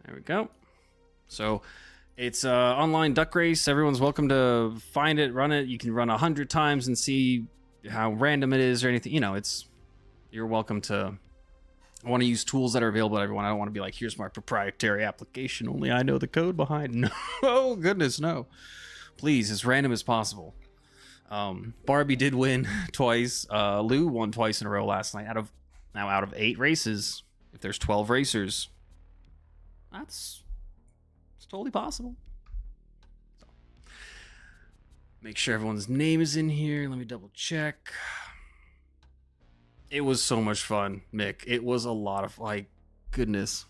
There we go. So it's online duck race. Everyone's welcome to find it, run it. You can run 100 times and see how random it is or anything. You know, you're welcome to. I want to use tools that are available to everyone. I don't want to be like, here's my proprietary application. Only I know the code behind. No, oh goodness, no. Please, as random as possible. Barbie did win twice. Lou won twice in a row last night. Out of 8 races, if there's 12 racers, it's totally possible. So, make sure everyone's name is in here. Let me double check. It was so much fun, Mick. It was a lot of, like, goodness.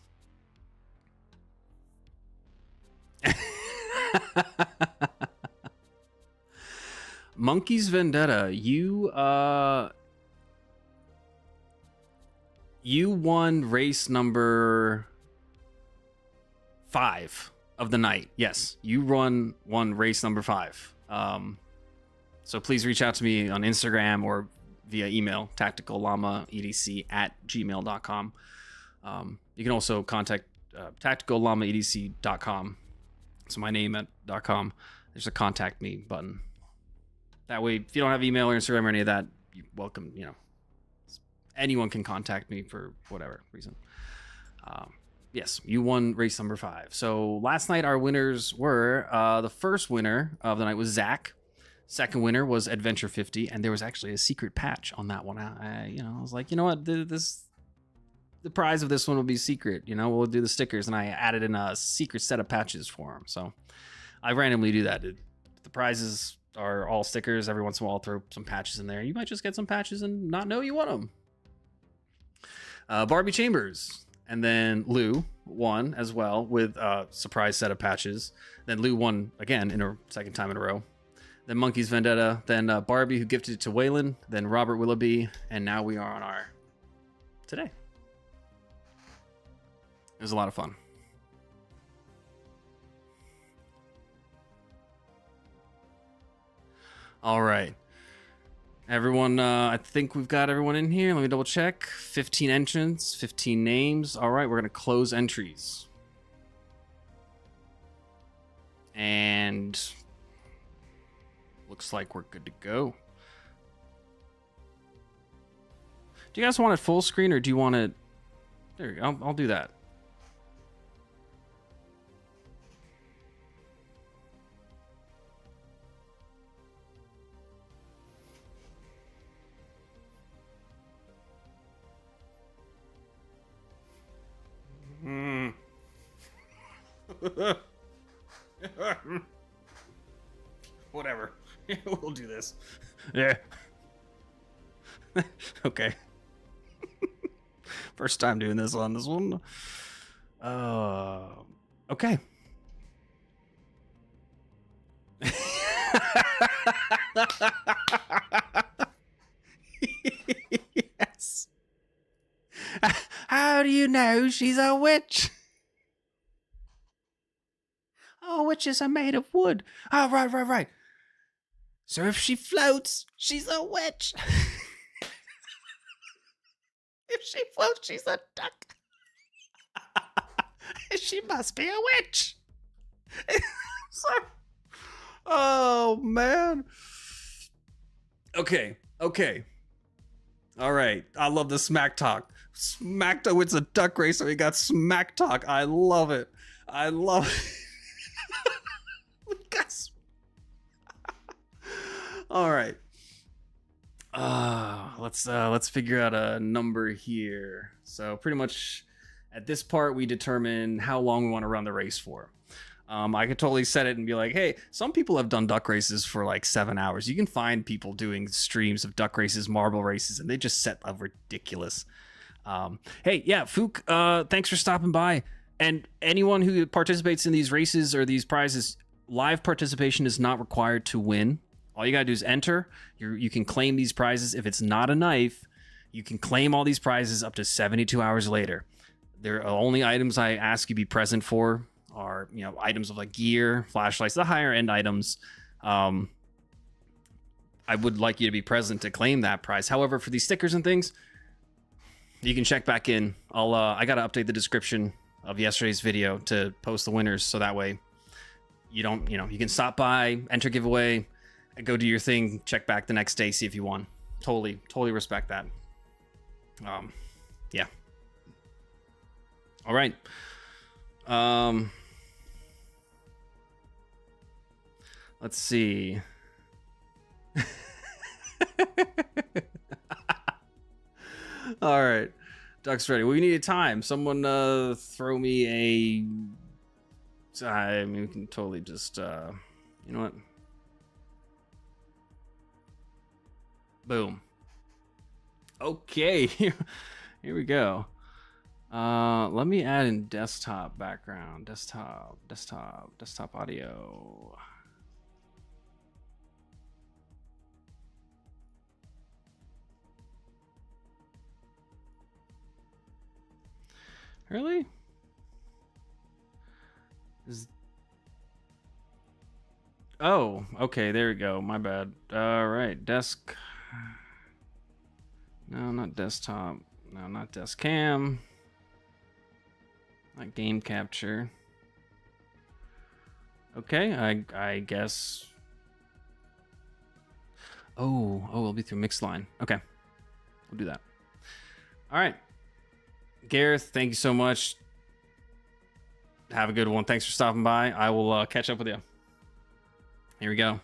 Monkey's Vendetta, you won race number 5 of the night. Yes, you won race number 5. So please reach out to me on Instagram or via email, tacticalllamaedc@gmail.com. You can also contact tacticalllamaedc.com. So my name at .com. There's a contact me button. That way, if you don't have email or Instagram or any of that, you're welcome. You know, anyone can contact me for whatever reason. Yes, you won race number 5. So last night our winners were the first winner of the night was Zach. Second winner was Adventure 50, and there was actually a secret patch on that one. I was like, you know what, the prize of this one will be secret. You know, we'll do the stickers, and I added in a secret set of patches for him. So I randomly do that. The prizes are all stickers. Every once in a while, I'll throw some patches in there. You might just get some patches and not know you won them. Barbie Chambers, and then Lou won as well with a surprise set of patches. Then Lou won again in a second time in a row. Then Monkey's Vendetta. Then Barbie, who gifted it to Waylon. Then Robert Willoughby. And now we are on our today. It was a lot of fun. All right. Everyone, I think we've got everyone in here. Let me double check. 15 entrants, 15 names. All right, we're going to close entries. And looks like we're good to go. Do you guys want it full screen or do you want it? There you go. I'll do that. Whatever. We'll do this. Yeah. Okay. First time doing this on this one. Okay. Yes. How do you know she's a witch? Oh, witches are made of wood. Oh, right. So if she floats, she's a witch. If she floats, she's a duck. She must be a witch. Sorry. Oh, man. Okay. All right. I love the smack talk. Smack talk. It's a duck race, so we got smack talk. I love it. All right. Let's figure out a number here. So pretty much at this part, we determine how long we want to run the race for. I could totally set it and be like, hey, some people have done duck races for like 7 hours. You can find people doing streams of duck races, marble races, and they just set up ridiculous. Hey, yeah, Fook, thanks for stopping by. And anyone who participates in these races or these prizes, live participation is not required to win. All you gotta do is enter. You can claim these prizes. If it's not a knife, you can claim all these prizes up to 72 hours later. There are only items I ask you be present for are, items of like gear, flashlights, the higher end items. I would like you to be present to claim that prize. However, for these stickers and things, you can check back in. I gotta update the description of yesterday's video to post the winners, so that way you don't, you can stop by, enter giveaway, go do your thing, check back the next day, see if you won. Totally respect that. Yeah. All right. Let's see. All right. Duck's ready. We need a time. Someone throw me a... I mean, we can totally just... you know what? Boom. Okay. Here we go. Let me add in desktop background. Desktop audio. Really? Oh, okay, there we go. My bad. All right, desk. No, not desktop. No, not desk cam. Not game capture. Okay, I guess. Oh, it'll be through Mixline. Okay, we'll do that. All right. Gareth, thank you so much. Have a good one. Thanks for stopping by. I will catch up with you. Here we go.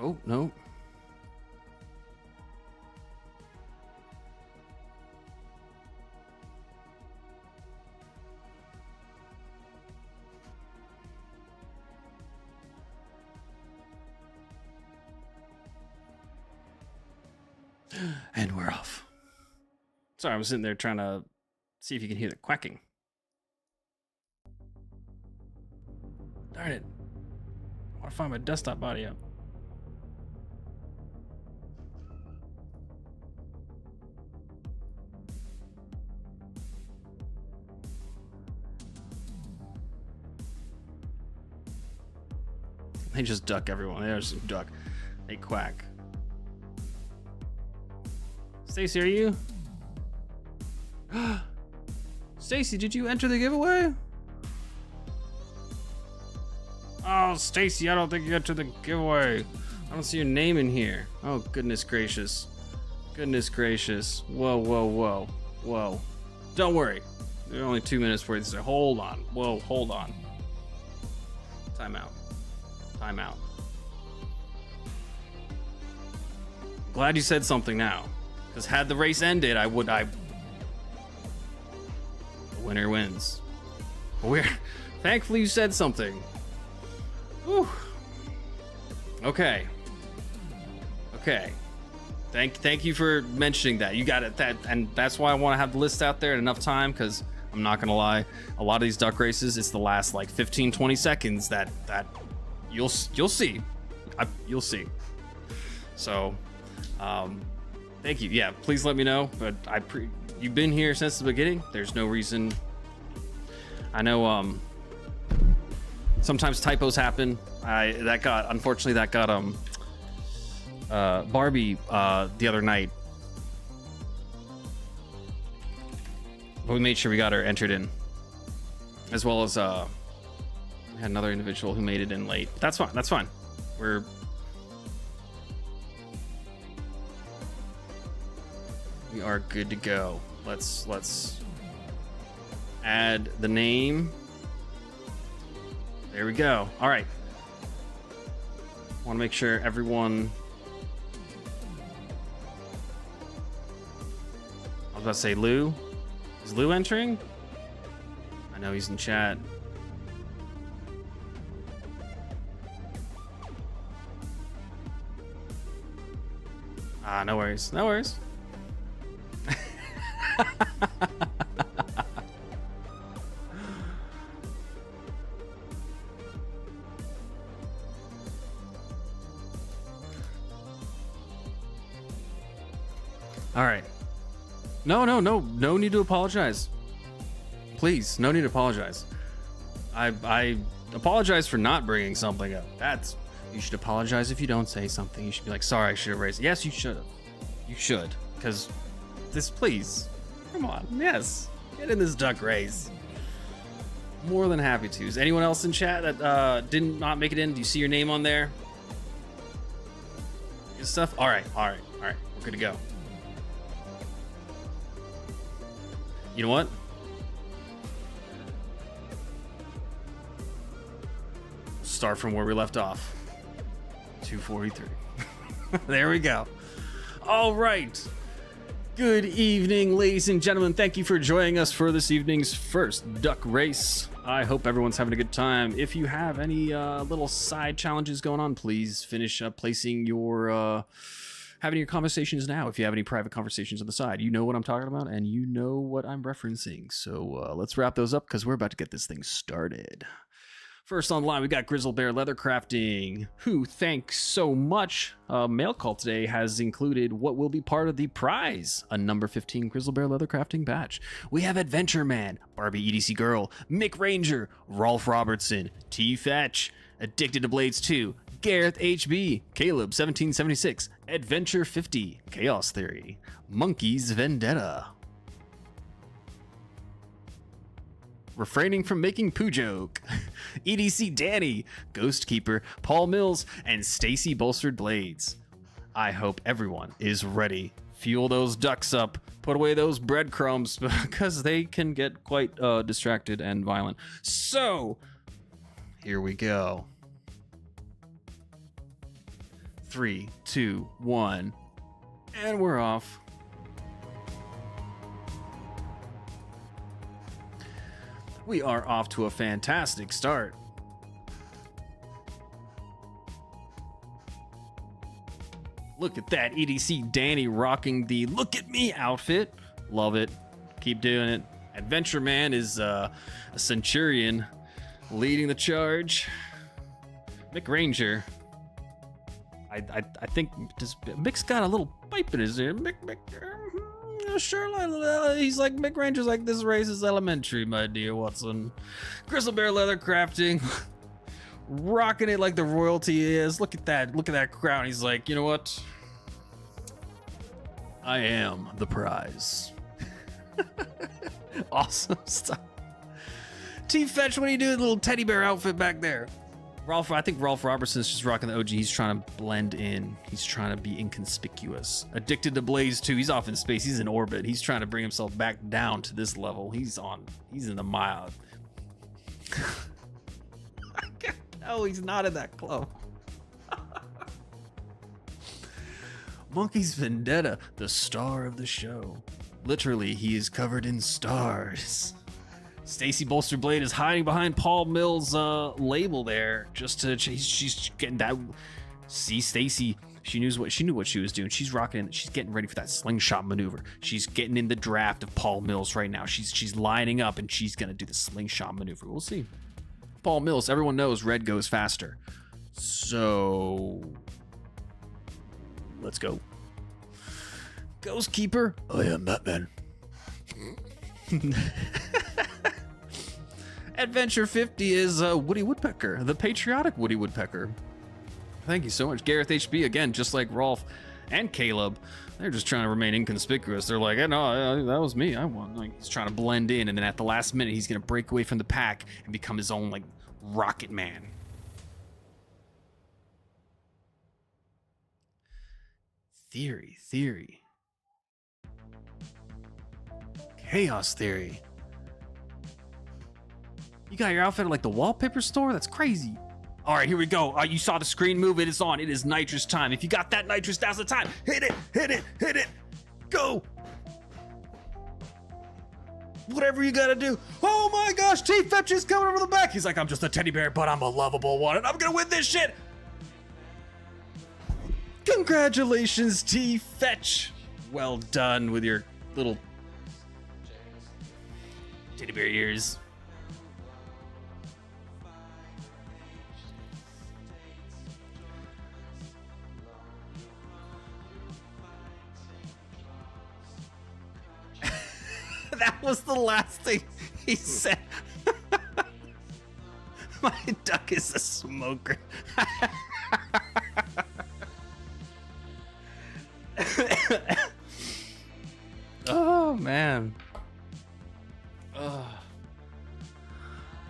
Oh, no. And we're off. Sorry, I was sitting there trying to see if you can hear the quacking. Darn it. I want to find my desktop audio. They just duck everyone. There's some duck. They quack. Stacy, are you? Stacy, did you enter the giveaway? Oh, Stacy, I don't think you entered the giveaway. I don't see your name in here. Oh, goodness gracious. Goodness gracious. Whoa, whoa, whoa. Whoa. Don't worry. There are only 2 minutes for you to say, hold on. Whoa, hold on. Time out. Time out. Glad you said something now. Because had the race ended, the winner wins. Thankfully you said something. Whew. Okay. Okay. Thank you for mentioning that. You got it. And that's why I want to have the list out there at enough time, because I'm not gonna lie, a lot of these duck races, it's the last like 15-20 seconds that you'll see. You'll see. So, thank you. Yeah, please let me know. But you've been here since the beginning. There's no reason. I know sometimes typos happen. Unfortunately that got Barbie the other night. But we made sure we got her entered in, as well as we had another individual who made it in late. That's fine. That's fine. We are good to go. Let's add the name. There we go. All right. Want to make sure everyone. I was about to say Lou. Is Lou entering? I know he's in chat. No worries. No worries. All right. No need to apologize. Please, no need to apologize. I apologize for not bringing something up. You should apologize if you don't say something. You should be like, sorry, I should have raised it. Yes, you should have. You should, because please, come on. Yes, get in this duck race. More than happy to. Is anyone else in chat that did not make it in? Do you see your name on there? Good stuff. All right. We're good to go. You know what? Start from where we left off. 243. There we go. All right. Good evening, ladies and gentlemen. Thank you for joining us for this evening's first duck race. I hope everyone's having a good time. If you have any little side challenges going on, please finish up placing your having your conversations now. If you have any private conversations on the side, you know what I'm talking about and you know what I'm referencing. So let's wrap those up because we're about to get this thing started. First online, we got Grizzle Bear Leather Crafting, who, thanks so much. Mail call today has included what will be part of the prize, a number 15 Grizzle Bear Leather Crafting badge. We have Adventure Man, Barbie EDC Girl, Mick Ranger, Rolf Robertson, T Fetch, Addicted to Blades 2, Gareth HB, Caleb 1776, Adventure 50, Chaos Theory, Monkey's Vendetta. Refraining from making poo joke, EDC Danny, Ghost Keeper, Paul Mills, and Stacy Bolstered Blades. I hope everyone is ready. Fuel those ducks up, put away those breadcrumbs because they can get quite distracted and violent. So, here we go. 3, 2, 1, and we're off. We are off to a fantastic start. Look at that, EDC Danny rocking the look at me outfit. Love it. Keep doing it. Adventure Man is a centurion leading the charge. Mick Ranger. I think Mick's got a little pipe in his ear. Mick, sure, he's like, Mick Ranger's like, this race is elementary, my dear Watson. Crystal Bear leather crafting. Rocking it like the royalty is. Look at that crown. He's like, you know what? I am the prize. Awesome stuff. T-Fetch, what are you doing? Little teddy bear outfit back there. I think Rolf Robertson's just rocking the OG. He's trying to blend in. He's trying to be inconspicuous. Addicted to Blaze 2. He's off in space. He's in orbit. He's trying to bring himself back down to this level. He's in the mild. No, he's not in that club. Monkey's Vendetta, the star of the show. Literally, he is covered in stars. Stacy Bolsterblade is hiding behind Paul Mills' label there, just to she's getting that. See, Stacy, she knew what she was doing. She's rocking. She's getting ready for that slingshot maneuver. She's getting in the draft of Paul Mills right now. She's lining up and she's gonna do the slingshot maneuver. We'll see. Paul Mills, everyone knows red goes faster. So let's go. Ghost Keeper, I am Batman. Adventure 50 is Woody Woodpecker, the patriotic Woody Woodpecker. Thank you so much. Gareth HB, again, just like Rolf and Caleb, they're just trying to remain inconspicuous. They're like, no, that was me. I won. Like, he's trying to blend in, and then at the last minute, he's going to break away from the pack and become his own, like, Rocket Man. Theory. Chaos Theory. You got your outfit at, like, the wallpaper store? That's crazy. All right, here we go. You saw the screen move. It is on. It is nitrous time. If you got that nitrous, now's the time. Hit it. Go. Whatever you gotta do. Oh my gosh, T-Fetch is coming over the back. He's like, I'm just a teddy bear, but I'm a lovable one, and I'm gonna win this shit. Congratulations, T-Fetch. Well done with your little teddy bear ears. That was the last thing he said. My duck is a smoker. Oh, man.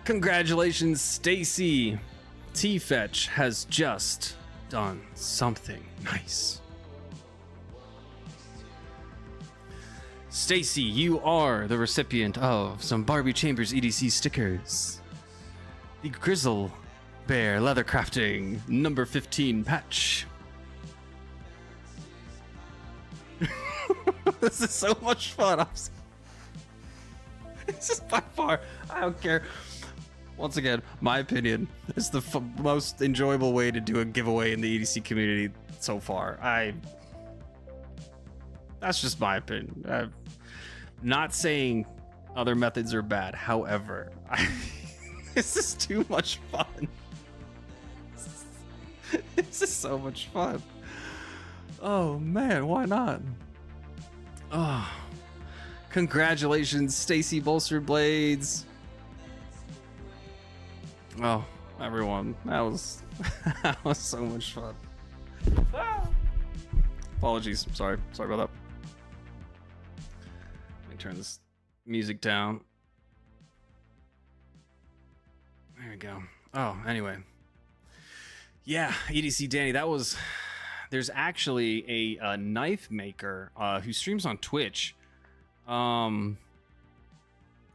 Congratulations, Stacy. T-Fetch has just done something nice. Stacy, you are the recipient of some Barbie Chambers EDC stickers. The Grizzle Bear Leather Crafting number 15 patch. This is so much fun. This is by far, I don't care. Once again, my opinion, is the most enjoyable way to do a giveaway in the EDC community so far. That's just my opinion. I'm not saying other methods are bad. However, this is too much fun. This is so much fun. Oh man, why not? Oh, congratulations, Stacy Bolsterblades. Oh, everyone, that was so much fun. Apologies, sorry about that. Turn this music down. There we go. Oh, anyway. Yeah, EDC Danny, there's actually a knife maker who streams on Twitch.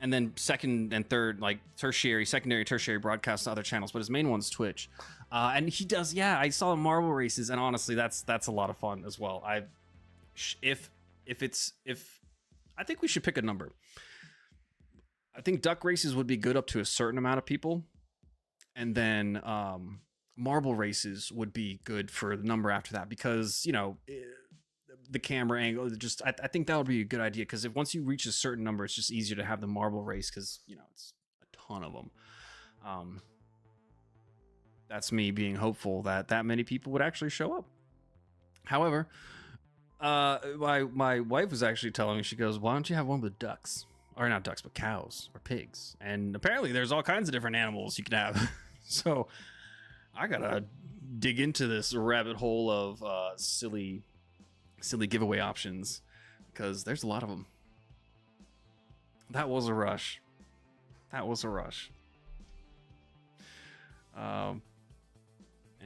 and then second and third, like secondary, tertiary broadcasts to other channels, but his main one's Twitch. And he does, yeah, I saw marble races, and honestly, that's a lot of fun as well. If I think we should pick a number. I think duck races would be good up to a certain amount of people, and then marble races would be good for the number after that, because the camera angle, just I think that would be a good idea, because if once you reach a certain number, it's just easier to have the marble race, because it's a ton of them. That's me being hopeful that many people would actually show up. However, my wife was actually telling me, she goes, why don't you have one with ducks, or not ducks, but cows or pigs? And apparently there's all kinds of different animals you can have. So I gotta dig into this rabbit hole of silly giveaway options, because there's a lot of them. That was a rush.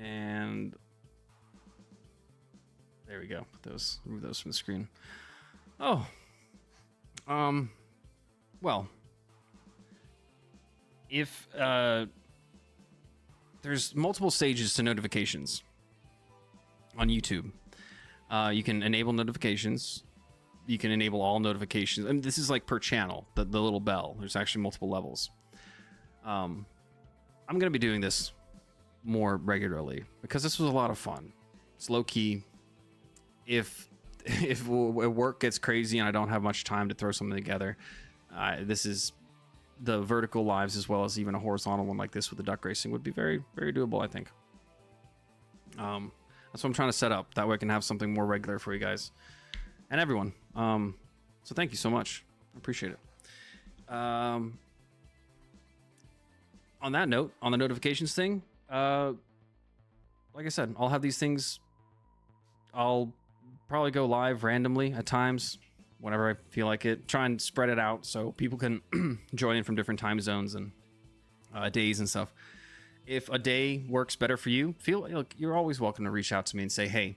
And there we go. Remove those from the screen. Oh, well, if there's multiple stages to notifications on YouTube. You can enable notifications. You can enable all notifications. I mean, this is like per channel, the little bell. There's actually multiple levels. I'm going to be doing this more regularly, because this was a lot of fun. It's low key. If work gets crazy and I don't have much time to throw something together, this is the vertical lives, as well as even a horizontal one like this with the duck racing, would be very, very doable, I think. That's what I'm trying to set up. That way I can have something more regular for you guys and everyone. So thank you so much. I appreciate it. On that note, on the notifications thing, like I said, I'll have these things. I'll probably go live randomly at times, whenever I feel like it. Try and spread it out so people can join in from different time zones and days and stuff. If a day works better for you, you're always welcome to reach out to me and say, hey,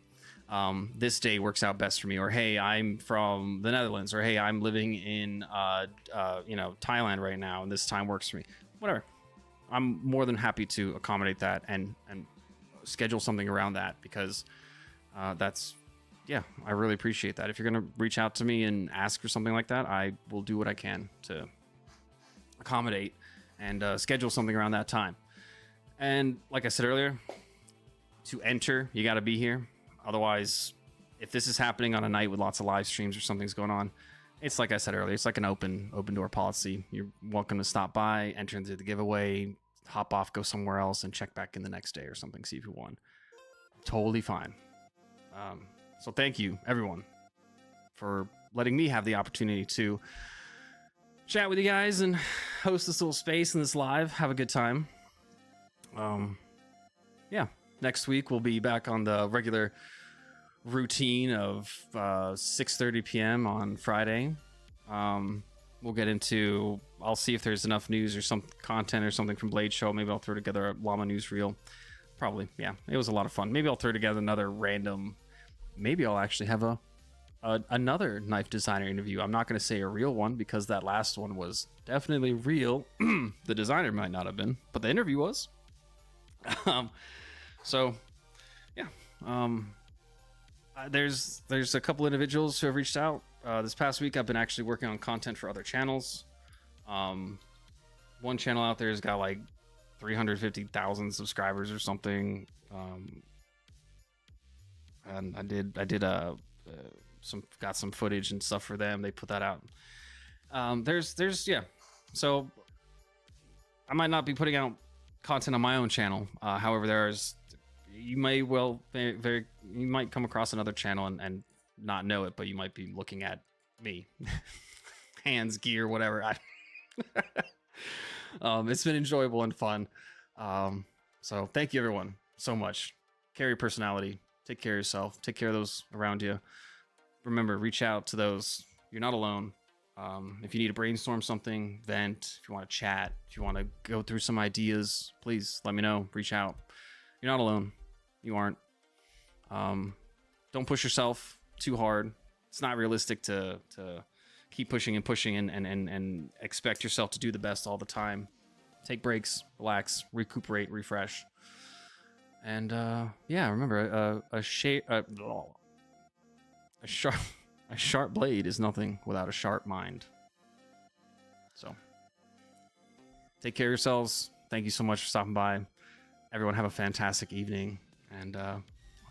this day works out best for me, or hey, I'm from the Netherlands, or hey, I'm living in Thailand right now and this time works for me. Whatever. I'm more than happy to accommodate that and schedule something around that, because I really appreciate that. If you're going to reach out to me and ask for something like that, I will do what I can to accommodate and schedule something around that time. And like I said earlier, to enter, you got to be here. Otherwise, if this is happening on a night with lots of live streams or something's going on, it's like I said earlier, it's like an open door policy. You're welcome to stop by, enter into the giveaway, hop off, go somewhere else, and check back in the next day or something, see if you won. Totally fine. So thank you, everyone, for letting me have the opportunity to chat with you guys and host this little space and this live. Have a good time. Next week we'll be back on the regular routine of 6:30 p.m. on Friday. We'll get into, I'll see if there's enough news or some content or something from Blade Show. Maybe I'll throw together a Llama newsreel. Probably, yeah. It was a lot of fun. Maybe I'll throw together another random. Maybe I'll actually have another knife designer interview. I'm not going to say a real one, because that last one was definitely real. The designer might not have been, but the interview was. So, yeah. There's a couple individuals who have reached out. This past week, I've been actually working on content for other channels. One channel out there has got like 350,000 subscribers or something. And I did got some footage and stuff for them. They put that out. Yeah. So I might not be putting out content on my own channel. However, you might come across another channel and not know it, but you might be looking at me, hands, gear, whatever. It's been enjoyable and fun. So thank you, everyone, so much. Carry your personality. Take care of yourself. Take care of those around you. Remember, reach out to those. You're not alone. If you need to brainstorm something, vent, if you want to chat, if you want to go through some ideas, please let me know. Reach out. You're not alone. You aren't. Don't push yourself too hard. It's not realistic to keep pushing and pushing and expect yourself to do the best all the time. Take breaks, relax, recuperate, refresh. And yeah, remember a sharp blade is nothing without a sharp mind. So take care of yourselves. Thank you so much for stopping by. Everyone have a fantastic evening, and I'll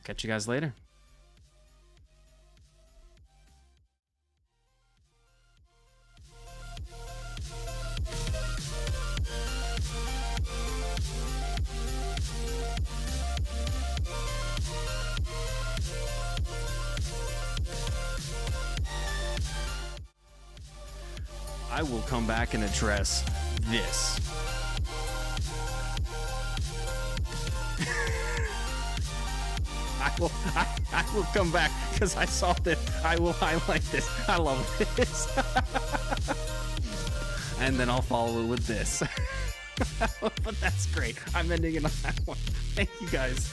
catch you guys later. I will come back and address this. I will come back because I saw this. I will highlight this. I love this. And then I'll follow it with this. But that's great. I'm ending it on that one. Thank you guys.